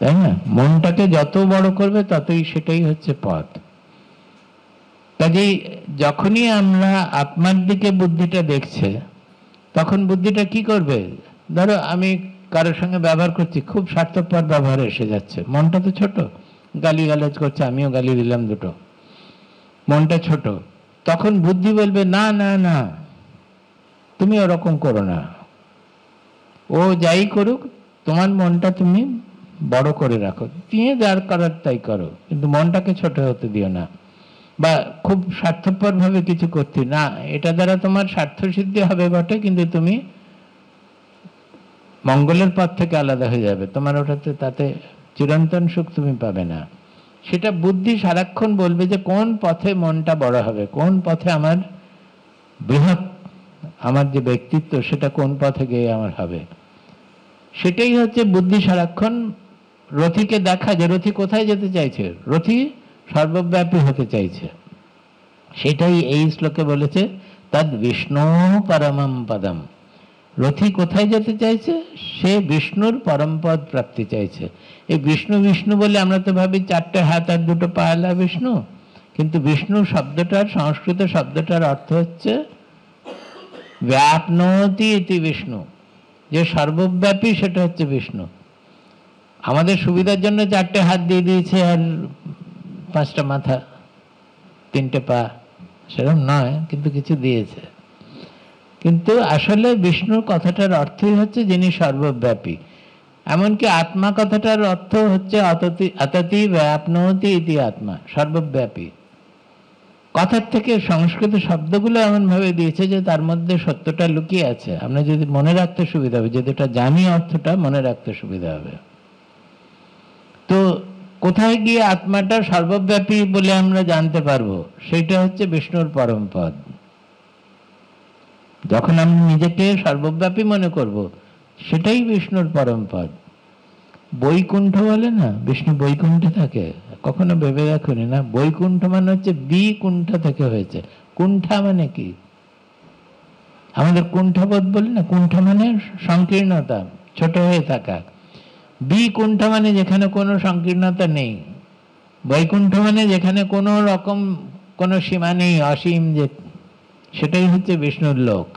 তাই না? মনটাকে যত বড় করবে ততই সেটাই হচ্ছে পথ। কাজেই যখনই আমরা আত্মার দিকে বুদ্ধিটা দেখছে, তখন বুদ্ধিটা কি করবে? ধরো আমি কারোর সঙ্গে ব্যবহার করছি, খুব স্বার্থপর ব্যবহার এসে যাচ্ছে, মনটা তো ছোট, গালিগালাজ করছে, আমিও গালি দিলাম দুটো, মনটা ছোট। তখন বুদ্ধি বলবে না না না, তুমি ওরকম করো না, ও যাই করুক, তোমার মনটা তুমি বড় করে রাখো, তুমি যার করার তাই করো, কিন্তু মনটাকে ছোট হতে দিও না। বা খুব স্বার্থপর ভাবে কিছু করতে না, এটা দ্বারা তোমার স্বার্থ সিদ্ধি হবে বটে, কিন্তু তুমি মঙ্গলের পথ থেকে আলাদা হয়ে যাবে, তোমার ওটাতে তাতে চিরন্তন সুখ তুমি পাবে না। সেটা বুদ্ধি সারাক্ষণ বলবে যে কোন পথে মনটা বড় হবে, কোন পথে আমার বৃহৎ, আমার যে ব্যক্তিত্ব সেটা কোন পথে গিয়ে আমার হবে। সেটাই হচ্ছে বুদ্ধি সারাক্ষণ রথিকে দেখা, যে রথি কোথায় যেতে চাইছে, রথি সর্বব্যাপী হতে চাইছে। সেটাই এই শ্লোকে বলেছে, তদ বিষ্ণু পরমম পদম। রথি কোথায় যেতে চাইছে, সে বিষ্ণুর পরম পদ প্রাপ্তি চাইছে। এই বিষ্ণু বিষ্ণু বলে আমরা তো ভাবি চারটে হাত আর দুটো পায়লা বিষ্ণু, কিন্তু বিষ্ণু শব্দটার, সংস্কৃত শব্দটার অর্থ হচ্ছে ব্যাপনতি ইতি বিষ্ণু, যে সর্বব্যাপী সেটা হচ্ছে বিষ্ণু। আমাদের সুবিধার জন্য চারটে হাত দিয়ে দিয়েছে আর পাঁচটা মাথা, তিনটে পা, সেরকম নয়, কিন্তু কিছু দিয়েছে। কিন্তু আসলে বিষ্ণুর কথাটার অর্থই হচ্ছে যিনি সর্বব্যাপী। এমনকি আত্মা কথাটার অর্থ হচ্ছে অততি ব্যাপনতি ইতি আত্মা, সর্বব্যাপী। কথার থেকে সংস্কৃত শব্দগুলো এমন ভাবে দিয়েছে যে তার মধ্যে সত্যটা লুকিয়ে আছে। আমরা যদি মনে রাখতে সুবিধা হবে, যদি এটা জানি অর্থটা মনে রাখতে সুবিধা হবে। তো কোথায় গিয়ে আত্মাটা সর্বব্যাপী বলে আমরা জানতে পারবো, সেটা হচ্ছে বিষ্ণুর পরম পদ। যখন আমি নিজেকে সর্বব্যাপী মনে করব, সেটাই বিষ্ণুর পরম পদ। বৈকুণ্ঠ বলে না, বিষ্ণু বৈকুণ্ঠে থাকে, কখনো ভেবে রাখুনি না? বৈকুণ্ঠ মানে হচ্ছে বিকুণ্ঠ থেকে হয়েছে। কুণ্ঠা মানে কি? আমাদের কুণ্ঠাবোধ বলি না, কুণ্ঠা মানে সংকীর্ণতা, ছোট হয়ে থাকা। বিকুণ্ঠ মানে যেখানে কোনো সংকীর্ণতা নেই। বৈকুণ্ঠ মানে যেখানে কোনো রকম কোনো সীমা নেই, অসীম, যে সেটাই হচ্ছে বিষ্ণুর লোক।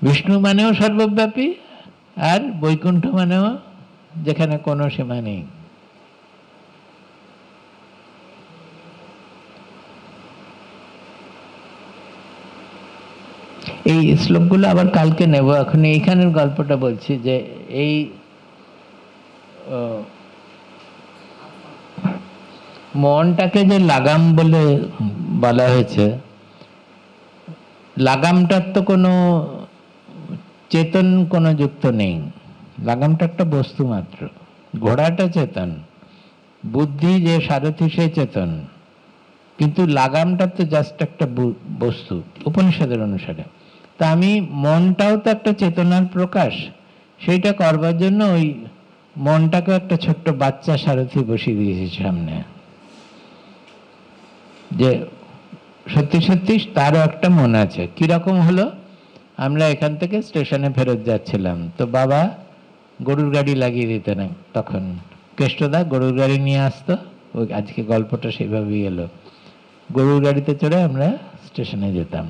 বিষ্ণু মানেও সর্বব্যাপী, আর বৈকুণ্ঠ মানেও যেখানে কোনো সীমা নেই। এই শ্লোকগুলো আবার কালকে নেব, এখন এইখানের গল্পটা বলছি। যে এই মনটাকে যে লাগাম বলে বলা হয়েছে, লাগামটার তো কোনো চেতন কোনো যুক্ত নেই, লাগামটা একটা বস্তু মাত্র। ঘোড়াটা চেতন, বুদ্ধি যে সারথি সে চেতন, কিন্তু লাগামটা তো জাস্ট একটা বস্তু উপনিষদের অনুসারে। তা আমি মনটাও তো একটা চেতনার প্রকাশ, সেইটা করবার জন্য ওই মনটাকে একটা ছোট্ট বাচ্চা সারথি বসিয়ে দিয়েছি সামনে, যে সত্যি সত্যি তারও একটা মন আছে। কিরকম হলো, আমরা এখান থেকে স্টেশনে ফেরত যাচ্ছিলাম, তো বাবা গরুর গাড়ি লাগিয়ে দিতেন, তখন কেষ্টদা গরুর গাড়ি নিয়ে আসতো। ওই আজকে গল্পটা সেইভাবেই এলো, গরুর গাড়িতে চড়ে আমরা স্টেশনে যেতাম।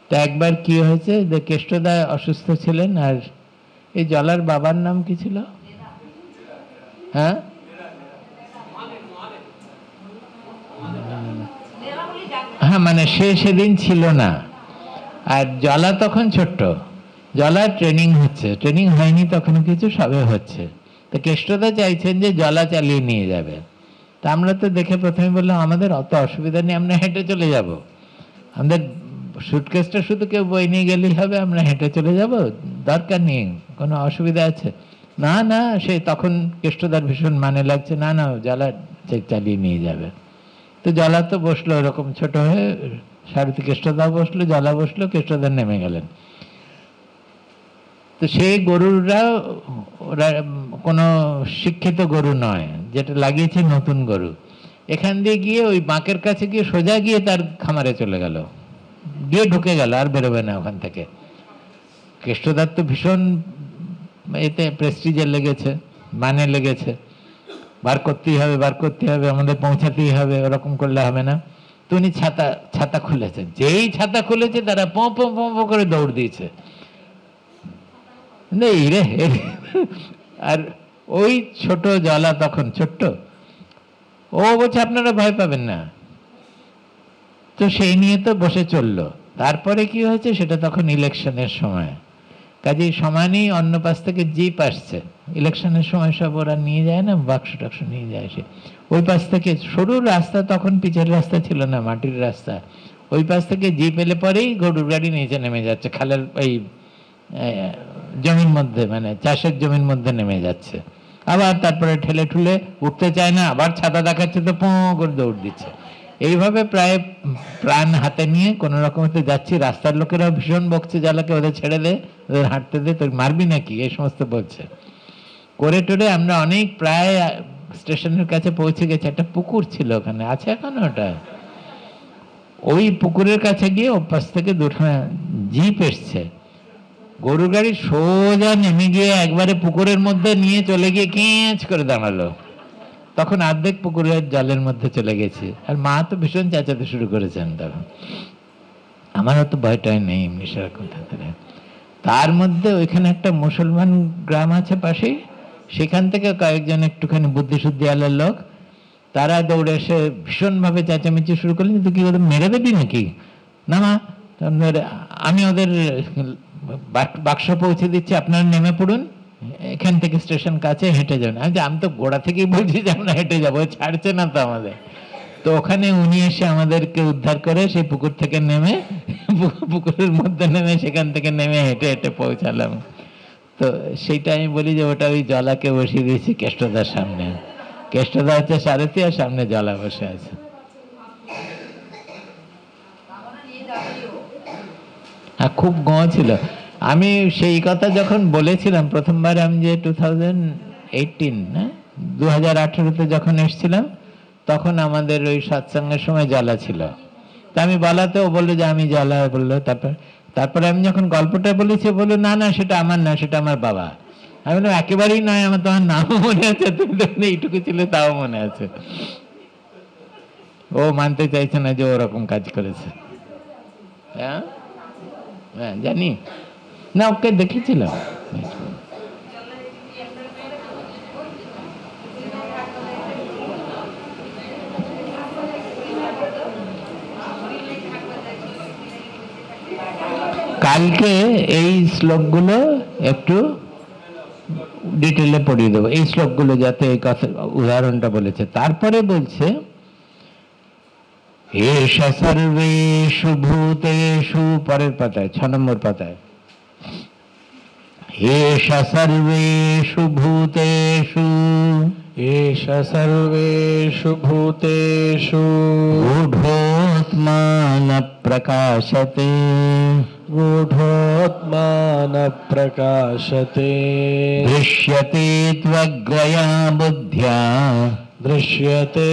তো একবার কি হয়েছে, যে কেষ্টদা অসুস্থ ছিলেন, আর এই জলার বাবার নাম কি ছিল? হ্যাঁ, হ্যাঁ, মানে সে সেদিন ছিল না, আর জলা তখন ছোট্ট, জলার ট্রেনিং হচ্ছে, ট্রেনিং হয়নি তখন কিছু, সবে হচ্ছে। তো কেষ্টদা চাইছেন যে জলা চালিয়ে নিয়ে যাবে। তা আমরা তো দেখে প্রথমে বললাম আমাদের অত অসুবিধা নেই, আমরা হেঁটে চলে যাব, আমাদের সুটকেসটা শুধু কেউ বই নিয়ে গেলেই হবে, আমরা হেঁটে চলে যাব, দরকার নেই, কোনো অসুবিধা আছে? না না, সে তখন কেষ্টদার ভীষণ মানে লাগছে, না না জলা চালিয়ে নিয়ে যাবে। তো জলা তো বসলো এরকম ছোট হয়ে, সারথি কেষ্টদা বসলো, জলা বসলো, কেষ্টদা নেমে গেলেন। তো সেই গরুরা, ওরা কোনো শিক্ষিত গরু নয়, যেটা লাগিয়েছে নতুন গরু, এখান দিয়ে গিয়ে ওই বাঁকের কাছে গিয়ে সোজা গিয়ে তার খামারে চলে গেল, গিয়ে ঢুকে গেল, আর বেরোবে না ওখান থেকে। কেষ্টদার তো ভীষণ এতে প্রেস্টিজে লেগেছে, মানে লেগেছে, বার করতেই হবে, বার করতে হবে, আমাদের পৌঁছাতেই হবে, ওরকম করলে হবে না। তো উনি ছাতা খুলেছেন, যেই ছাতা খুলেছে তারা পঁ পঁ পঁ করে দৌড় দিয়েছে, নেই রে। আর ওই ছোট জলা তখন ছোট্ট, ও বলছে আপনারা ভয় পাবেন না, তো সেই নিয়ে তো বসে চললো। তারপরে কি হয়েছে সেটা তখন ইলেকশনের সময়, কাজেই সমানই অন্য পাশ থেকে জিপ আসছে, ইলেকশনের সময় সব ওরা নিয়ে যায় না, বাক্স টাক্স নিয়ে যায়, সে ওই পাশ থেকে সরু রাস্তা, তখন পিচের রাস্তা ছিল না, মাটির রাস্তা, ওই পাশ থেকে জিপ এলে পরেই গরুর গাড়ি নিচে নেমে যাচ্ছে, খালের এই জমির মধ্যে, মানে চাষের জমির মধ্যে নেমে যাচ্ছে। আবার তারপরে ঠেলে ঠুলে উঠতে চায় না, আবার ছাতা দেখাচ্ছে তো পোঁ করে দৌড় দিচ্ছে। এইভাবে প্রায় প্রাণ হাতে নিয়ে কোনো রকমতে যাচ্ছি। রাস্তার লোকেরা ভীষণ বকছে, জ্বালাকে ওদের ছেড়ে দে, ওদের হাঁটতে দে, তোর মারবি নাকি, এই সমস্ত বলছে। করে টোরে আমরা অনেক প্রায় স্টেশনের কাছে পৌঁছে গেছি। একটা পুকুর ছিল ওখানে, আছে এখনো ওটা। ওই পুকুরের কাছে গিয়ে ওপাশ থেকে দুটো জিপ এসছে, গরুর গাড়ি সোজা নেমে গিয়ে একবারে পুকুরের মধ্যে নিয়ে চলে গিয়ে কেঁচ করে দাঁড়ালো। তখন অর্ধেক পুকুরের জলের মধ্যে চলে গেছে, আর মা তো ভীষণ চেঁচাতে শুরু করেছেন। তখন আমারও তো ভয়টাই নেই এমনি সেরকম থাকতে। তার মধ্যে ওইখানে একটা মুসলমান গ্রাম আছে পাশেই, সেখান থেকে কয়েকজন একটুখানি বুদ্ধিশুদ্ধি আলের লোক, তারা দৌড়ে এসে ভীষণভাবে চেঁচামেচি শুরু করলেন, কিন্তু কি ওদের মেরে দেবি নাকি? না মা, আমি ওদের বাক্স পৌঁছে দিচ্ছি, আপনারা নেমে পড়ুন, এখান থেকে স্টেশন কাছে, হেঁটে যাবেন। আমি তো গোড়া থেকেই বলছি যে আমরা হেঁটে যাবো, ছাড়ছে না তো আমাদের। তো ওখানে উনি এসে আমাদেরকে উদ্ধার করে সেই পুকুর থেকে নেমে, পুকুরের মধ্যে নেমে সেখান থেকে নেমে হেঁটে হেঁটে পৌঁছালাম। তো সেইটা আমি বলি যে ওটা ওই জলাকে বসিয়ে দিয়েছি কেষ্টদার সামনে। কেষ্টদা হচ্ছে সারথি, আর সামনে জলা বসে আছে। হ্যাঁ, খুব গঁ ছিল। আমি সেই কথা যখন বলেছিলাম প্রথমবার, আমি যে 2018 না 2018-তে যখন এসেছিলাম, তখন আমাদের ওই সৎসঙ্গের সময় জলা ছিল। তা আমি বলাতে ও বললো যে আমি জলা, বললো। তারপরে আমি যখন গল্পটা বলেছি, বললো না না সেটা আমার না, সেটা আমার বাবা। আমি বললাম একেবারেই নয়, আমার তোমার নামও মনে আছে, তুমি তখন এইটুকু ছিল তাও মনে আছে। ও মানতে চাইছে না যে ওরকম কাজ করেছে। হ্যাঁ হ্যাঁ জানি না, ওকে দেখেছিলাম। কালকে এই শ্লোকগুলো একটু ডিটেলে পড়িয়ে দেবো, এই শ্লোকগুলো যাতে এই কথা উদাহরণটা বলেছে। তারপরে বলছে এষ সর্বেষু ভূতেষু, পরের পাতায় 6 নম্বর পাতায়, এষ সর্বেষু ভূতেষু, এষ সর্বেষু ভূতেষু গূঢ়োত্মান প্রকাশতে, গূঢ়োত্মান প্রকাশতে, দৃশ্যতে ত্বগ্রয়া বুদ্ধ্যা, দৃশ্যতে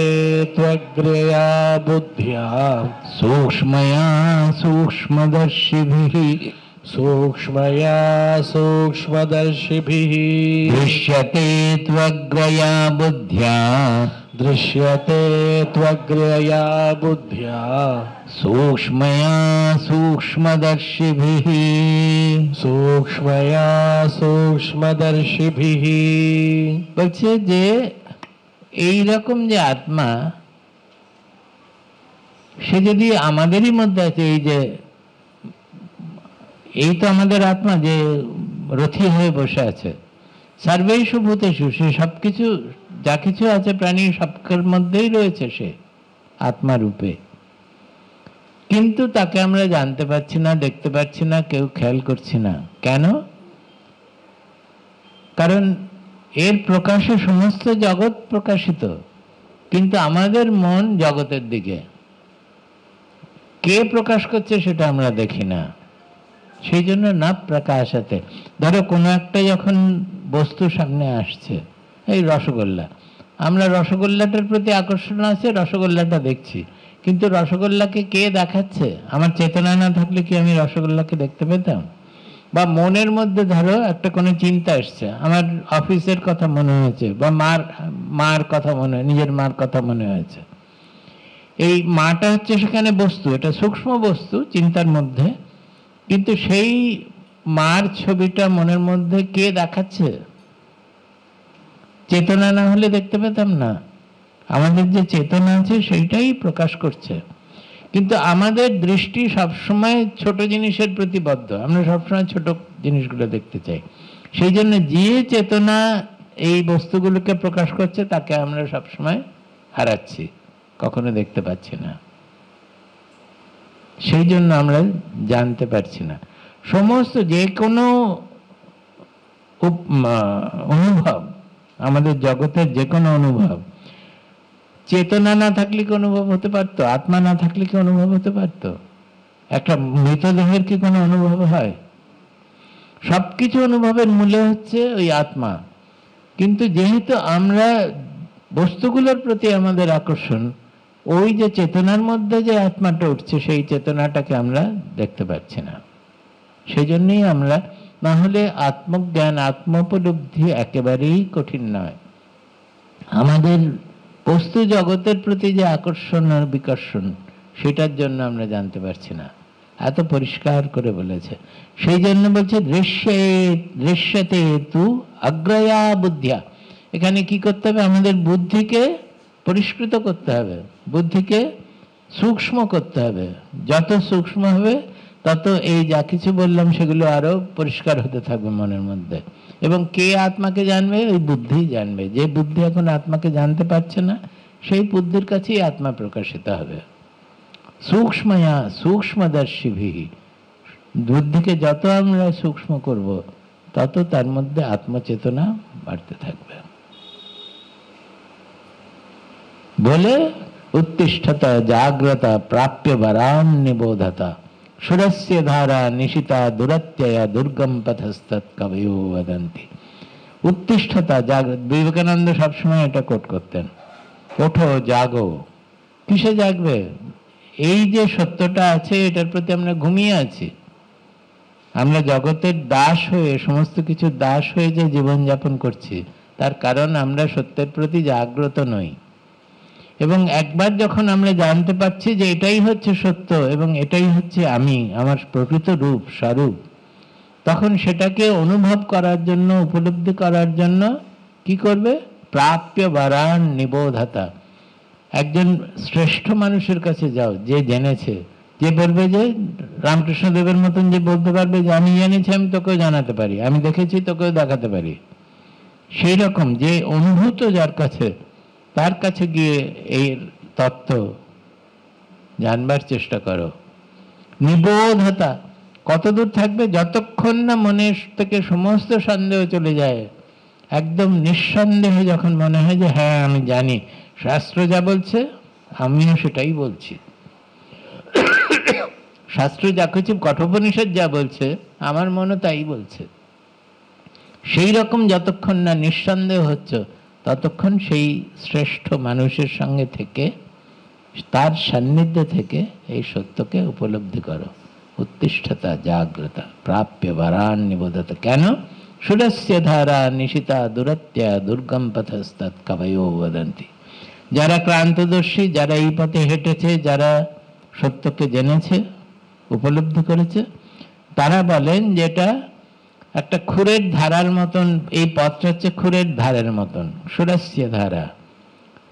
ত্বগ্রয়া বুদ্ধ্যা, সূক্ষ্ময়া সূক্ষ্মদর্শিभिः, सूक्ष्मया सूक्ष्मदर्शिभिः, दृश्यते त्वग्रया बुद्ध्या, दृश्यते त्वग्रया बुद्ध्या, सूक्ष्मया सूक्ष्मदर्शिभिः, सूक्ष्मया सूक्ष्मदर्शिभिः। বলছে যে এই রকম যে আত্মা, সে যদি আমাদেরই মধ্যে আছে, এই তো আমাদের আত্মা যে রথী হয়ে বসে আছে, সর্বেষু ভূতেষু, সে সবকিছু, যা কিছু আছে প্রাণীর সবকের মধ্যেই রয়েছে সে আত্মা রূপে, কিন্তু তাকে আমরা জানতে পারছি না, দেখতে পাচ্ছি না, কেউ খেয়াল করছি না। কেন? কারণ এর প্রকাশে সমস্ত জগৎ প্রকাশিত, কিন্তু আমাদের মন জগতের দিকে। কে প্রকাশ করছে সেটা আমরা দেখি না, সেই জন্য না প্রকাশাতে। ধরো কোনো একটা যখন বস্তু সামনে আসছে, এই রসগোল্লা, আমরা রসগোল্লাটার প্রতি আকর্ষণ আছে, রসগোল্লাটা দেখছি, কিন্তু রসগোল্লাকে কে দেখাচ্ছে? আমার চেতনা না থাকলে কি আমি রসগোল্লাকে দেখতে পেতাম? বা মনের মধ্যে ধরো একটা কোনো চিন্তা এসছে, আমার অফিসের কথা মনে হয়েছে, বা মার কথা মনে, নিজের মার কথা মনে হয়েছে। এই মাটা হচ্ছে সেখানে বস্তু, এটা সূক্ষ্ম বস্তু চিন্তার মধ্যে, কিন্তু সেই মার ছবিটা মনের মধ্যে কে দেখাচ্ছে? চেতনা না হলে দেখতে পেতাম না। আমাদের যে চেতনা আছে সেইটাই প্রকাশ করছে, কিন্তু আমাদের দৃষ্টি সবসময় ছোট জিনিসের প্রতি বদ্ধ। আমরা সবসময় ছোট জিনিসগুলো দেখতে চাই। সেই জন্য যে চেতনা এই বস্তুগুলোকে প্রকাশ করছে তাকে আমরা সবসময় হারাচ্ছি, কখনো দেখতে পাচ্ছি না। সেই জন্য আমরা জানতে পারছি না। সমস্ত যে কোনো অনুভব, আমাদের জগতের যে কোনো অনুভব, চেতনা না থাকলে কি অনুভব হতে পারতো? আত্মা না থাকলে কি অনুভব হতে পারতো? একটা মৃতদেহের কি কোনো অনুভব হয়? সবকিছু অনুভবের মূলে হচ্ছে ওই আত্মা। কিন্তু যেহেতু আমরা বস্তুগুলোর প্রতি আমাদের আকর্ষণ, ওই যে চেতনার মধ্যে যে আত্মাটা উঠছে সেই চেতনাটাকে আমরা দেখতে পাচ্ছি না। সেই জন্যই আমরা, না হলে আত্মজ্ঞান, আত্মোপলব্ধি একেবারেই কঠিন নয়। আমাদের বস্তু জগতের প্রতি যে আকর্ষণ আর বিকর্ষণ, সেটার জন্য আমরা জানতে পারছি না। এত পরিষ্কার করে বলেছে। সেই জন্য বলছে দৃশ্যতে তু অগ্রয়া বুদ্ধিয়া। এখানে কি করতে হবে? আমাদের বুদ্ধিকে পরিষ্কৃত করতে হবে, বুদ্ধিকে সূক্ষ্ম করতে হবে। যত সূক্ষ্ম হবে তত এই যা কিছু বললাম সেগুলো আরো পরিষ্কার হতে থাকবে মনের মধ্যে। এবং কে আত্মাকে জানবে? ওই বুদ্ধি জানবে। যে বুদ্ধি এখন আত্মাকে জানতে পারছে না, সেই বুদ্ধির কাছেই আত্মা প্রকাশিত হবে। সূক্ষ্ময়া সূক্ষ্মদর্শিভি। বুদ্ধিকে যত আমরা সূক্ষ্ম করব তত তার মধ্যে আত্মচেতনা বাড়তে থাকবে। বলে উত্তিষ্ঠতা জাগ্রতা প্রাপ্য বরান নিবোধতা সুরস্য ধারা নিশিতা দুরত্যয়া দুর্গম পথস্তৎ কবয়ো বদন্তি। উত্তিষ্ঠতা জাগ্রত, বিবেকানন্দ সবসময় এটা কোট করতেন। ওঠো, জাগো। কিসে জাগবে? এই যে সত্যটা আছে এটার প্রতি আমরা ঘুমিয়ে আছি। আমরা জগতের দাস হয়ে, সমস্ত কিছু দাস হয়ে যে জীবনযাপন করছি, তার কারণ আমরা সত্যের প্রতি জাগ্রত নই। এবং একবার যখন আমরা জানতে পারছি যে এটাই হচ্ছে সত্য এবং এটাই হচ্ছে আমি, আমার প্রকৃত রূপ স্বরূপ, তখন সেটাকে অনুভব করার জন্য, উপলব্ধি করার জন্য কি করবে? প্রাপ্য বরান নিবোধতা। একজন শ্রেষ্ঠ মানুষের কাছে যাও, যে জেনেছে, যে বলবে, যে রামকৃষ্ণদেবের মতন যে বলতে পারবে যে আমি জেনেছি, আমি তোকেও জানাতে পারি, আমি দেখেছি তোকেও দেখাতে পারি। সেই রকম যে অনুভূত যার কাছে, তার কাছে গিয়ে এই তত্ত্ব জানবার চেষ্টা করো। নিবোধতা কতদূর থাকবে? যতক্ষণ না মনের থেকে সমস্ত সন্দেহ চলে যায়, একদম নিঃসন্দেহে যখন মনে হয় যে হ্যাঁ আমি জানি, শাস্ত্র যা বলছে আমিও সেটাই বলছি, শাস্ত্র যা কিছু কঠোপনিষদ যা বলছে আমার মনও তাই বলছে, সেই রকম যতক্ষণ না নিঃসন্দেহ হচ্ছে ততক্ষণ সেই শ্রেষ্ঠ মানুষের সঙ্গে থেকে, তার সান্নিধ্য থেকে এই সত্যকে উপলব্ধি করো। উত্তিষ্ঠতা জাগ্রতা প্রাপ্য বরান নিবোধতা। কেন? সুরস্য ধারা নিশিতা দুরত্যা দুর্গম পথস্তৎ কবয়ো বদন্তি। যারা ক্রান্তদর্শী, যারা এই পথে হেঁটেছে, যারা সত্যকে জেনেছে, উপলব্ধি করেছে, তারা বলেন যেটা একটা খুরের ধারার মতন, এই পথটা হচ্ছে খুরের ধারের মতন। সুরস্য ধারা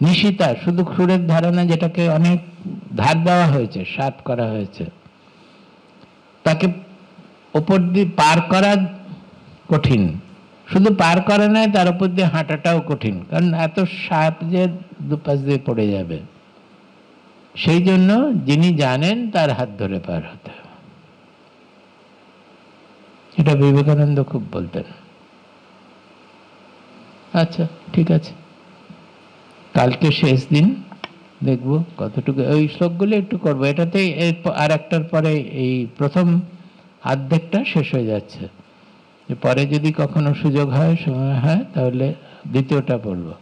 নিশিতা, শুধু খুরের ধারা না, যেটাকে অনেক ধার দেওয়া হয়েছে, শার্প করা হয়েছে, তাকে ওপর দিয়ে পার করা কঠিন। শুধু পার করা নয়, তার উপর দিয়ে হাঁটাটাও কঠিন, কারণ এত শার্প যে দুপাশ দিয়ে পড়ে যাবে। সেই জন্য যিনি জানেন তার হাত ধরে পার হতে হবে। এটা বিবেকানন্দ খুব বলতেন। আচ্ছা ঠিক আছে, কালকে শেষ দিন, দেখবো কতটুকু ওই শ্লোকগুলো একটু করবো। এটাতে আর একটার পরে এই প্রথম অর্ধেকটা শেষ হয়ে যাচ্ছে, পরে যদি কখনো সুযোগ হয়, সময় হয়, তাহলে দ্বিতীয়টা পড়বো।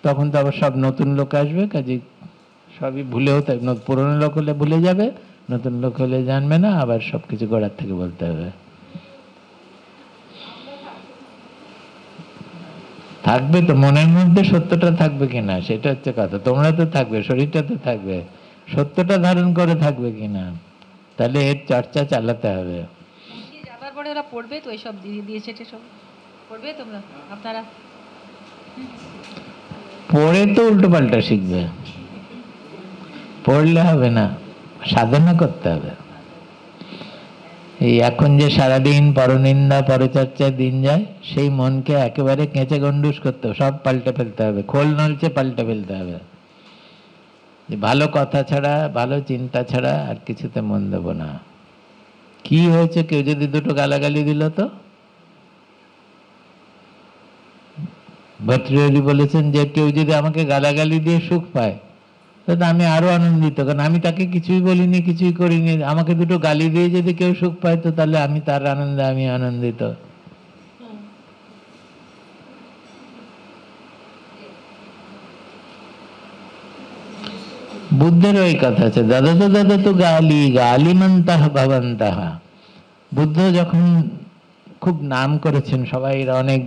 তখন তো আবার সব নতুন লোক আসবে, কাজে সবই ভুলেও, পুরনো লোক হলে ভুলে যাবে, নতুন লোক হলে জানবে না, আবার সবকিছু গোড়ার থেকে বলতে হবে। থাকবে তো মনের মধ্যে, সত্যটা থাকবে কিনা সেটা হচ্ছে কথা। তোমরা তো থাকবে, শরীরটা তো থাকবে, সত্যটা ধারণ করে থাকবে কিনা, তাহলে এর চর্চা চালাতে হবে। যাবার পরে ওরা পড়বে তো, এইসব দিয়েছে সব পড়বে তোমরা, আপনারা পড়ে তো উল্টো পাল্টা শিখবে, পড়লে হবে না, সাধনা করতে হবে। এই এখন যে সারাদিন পরনিন্দা পরচর্চায় দিন যায়, সেই মনকে একেবারে কেঁচে গন্ডুস করতে হবে, সব পাল্টে ফেলতে হবে, খোল নলচে পাল্টে ফেলতে হবে। যে ভালো কথা ছাড়া, ভালো চিন্তা ছাড়া আর কিছুতে মন দেবো না। কি হয়েছে, কেউ যদি দুটো গালাগালি দিল তো? ভর্তৃহরি বলেছেন যে কেউ যদি আমাকে গালাগালি দিয়ে সুখ পায়, তাহলে আমি আরো আনন্দিত, কারণ আমি তাকে কিছুই বলিনি, কিছুই করিনি। আমাকে দুটো গালি দিয়ে যদি কেউ সুখ পায়, তো তাহলে আমি তার আনন্দে আমি আনন্দিত। বুদ্ধের ওই কথা আছে, দাদা তো গালি গালি মন্তাহ ভবন্তঃ। বুদ্ধ যখন খুব নাম করেছেন, সবাই অনেক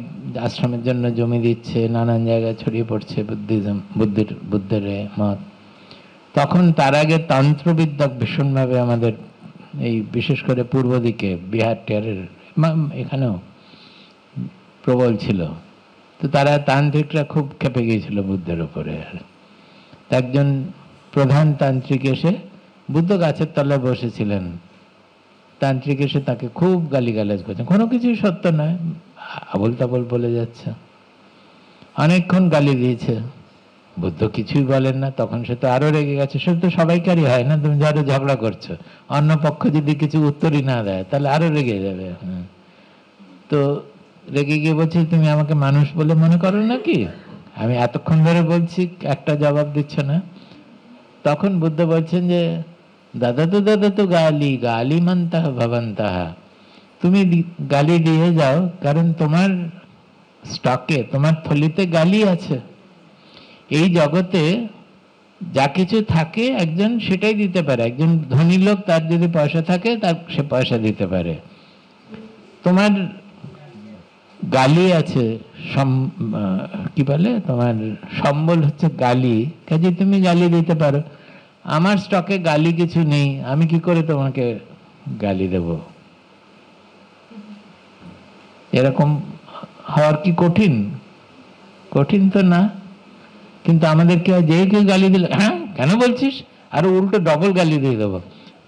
আশ্রমের জন্য জমি দিচ্ছে, নানান জায়গায় ছড়িয়ে পড়ছে বুদ্ধিজম, বুদ্ধের মত, তখন তার আগে তন্ত্রবিদ্যা ভীষণভাবে আমাদের এই বিশেষ করে পূর্ব দিকে বিহার টিহারের এখানেও প্রবল ছিল। তো তারা তান্ত্রিকরা খুব খেপে গিয়েছিল বুদ্ধের উপরে। একজন প্রধান তান্ত্রিক এসে, বুদ্ধ গাছের তলায় বসেছিলেন, তান্ত্রিক এসে তাকে খুব গালিগালাজ করছেন, কোনো কিছুই সত্য নয়, আবল তাবল বলে যাচ্ছে, অনেকক্ষণ গালি দিয়েছে। বুদ্ধ কিছুই বলেন না। তখন সে তো আরো রেগে গেছে, সে তো সবাইকারই হয় না, তুমি যারা ঝগড়া করছো, অন্য পক্ষ যদি কিছু উত্তরই না দেয় তাহলে আরো রেগে যাবে। তো রেগে গিয়ে বলছে, তুমি আমাকে মানুষ বলে মনে করো নাকি? আমি এতক্ষণ ধরে বলছি, একটা জবাব দিচ্ছ না। তখন বুদ্ধ বলছেন যে দাদা তো গালি গালি মন্তাহ ভবন্তঃ। তুমি গালি দিয়ে যাও, কারণ তোমার স্টকে, তোমার থলিতে গালি আছে। এই জগতে যা কিছু থাকে একজন সেটাই দিতে পারে। একজন ধনী লোক, তার যদি পয়সা থাকে, তার সে পয়সা দিতে পারে। তোমার গালি আছে, কি বলে, তোমার সম্বল হচ্ছে গালি, কাজে তুমি গালি দিতে পারো। আমার স্টকে গালি কিছু নেই, আমি কি করে তোমাকে গালি দেব? এরকম হওয়ার কি কঠিন? কঠিন তো না। কিন্তু আমাদের কি হয়, যে কেউ গালি দিলে, হ্যাঁ কেন বলছিস, আরো উল্টো ডবল গালি দিয়ে দেবো।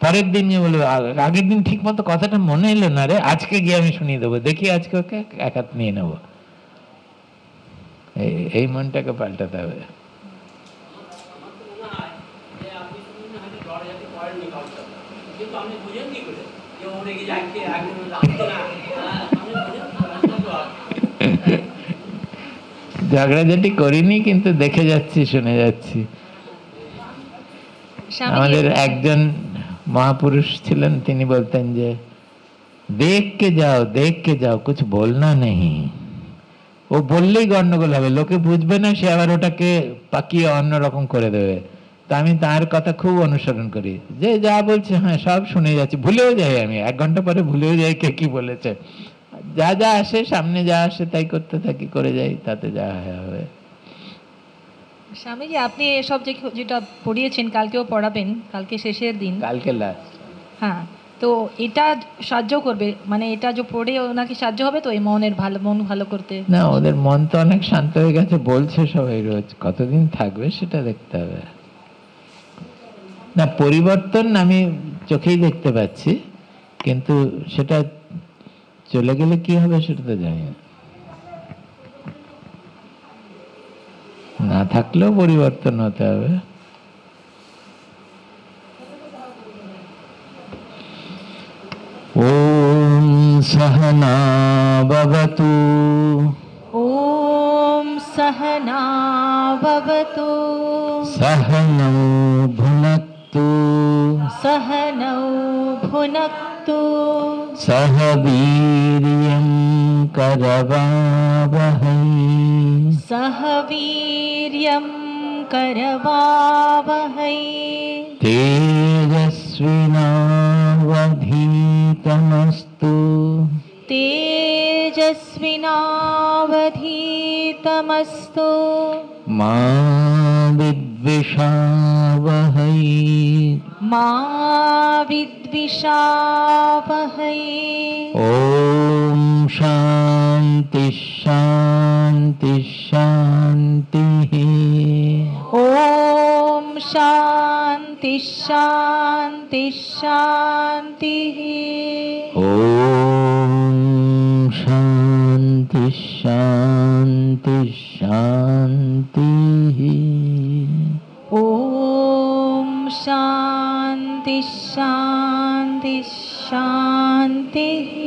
পরের দিন যে বলবো, আগের দিন ঠিক মতো কথাটা মনে এলো না রে, আজকে গিয়ে আমি শুনিয়ে দেবো, দেখি আজকে ওকে এক হাত নিয়ে নেবো। এই মনটাকে পাল্টাতে হবে। ঝগড়াঝাটি করিনি, কিন্তু দেখে যাচ্ছি, শুনে যাচ্ছি। আমাদের একজন মহাপুরুষ ছিলেন, তিনি বলতেন যে দেখ কে যাও কুছ বলনা নেই। ও বললেই গন্ডগোল হবে, লোকে বুঝবে না, সে আবার ওটাকে পাকিয়ে অন্যরকম করে দেবে। তা আমি তার কথা খুব অনুসরণ করি, যে যা বলছে হ্যাঁ সব শুনে যাচ্ছি, ভুলেও যাই, আমি 1 ঘন্টা পরে ভুলেও যাই কে কি বলেছে। যা যা আসে, সামনে যা আসে তাই করতে থাকি, করে যাই, তাতে যা হবে। স্বামীজি, আপনি এসব যেটা পড়িয়েছেন, কালকেও পড়াবেন, কালকে শেষের দিন, কালকে লাস্ট। হ্যাঁ, তো এটা সাহায্য করবে, মানে এটা যে পড়ে ওনাকে সাহায্য হবে তো এই মন ভালো করতে? না, ওদের মন তো অনেক শান্ত হয়ে গেছে, বলছে সবাই রোজ। কতদিন থাকবে সেটা দেখতে হবে। না, পরিবর্তন আমি চোখেই দেখতে পাচ্ছি, কিন্তু সেটা চলে গেলে কি হবে সেটা তো জানি না। না থাকলেও পরিবর্তন হতে হবে। ওম সহনা ভবতু। ওম সহনা ভবতু। সহনৌ ভুনক্তু। সহনৌ ভুনক্তু। সহ বীর্যং করবাবহৈ। সহ বীর্যং করবাবহৈ। তেজস্বিনাবধীতমস্তু। তেজস্বিনাবধীতমস্তু। মা বিদ্বিষাবহৈ। মা বিদ্বিষাবহৈ। ওম শান্তি শান্তি শান্তিঃ। ওম শান্তি শান্তি শান্তিঃ। शांति शांति। ओम शांति शांति शांति।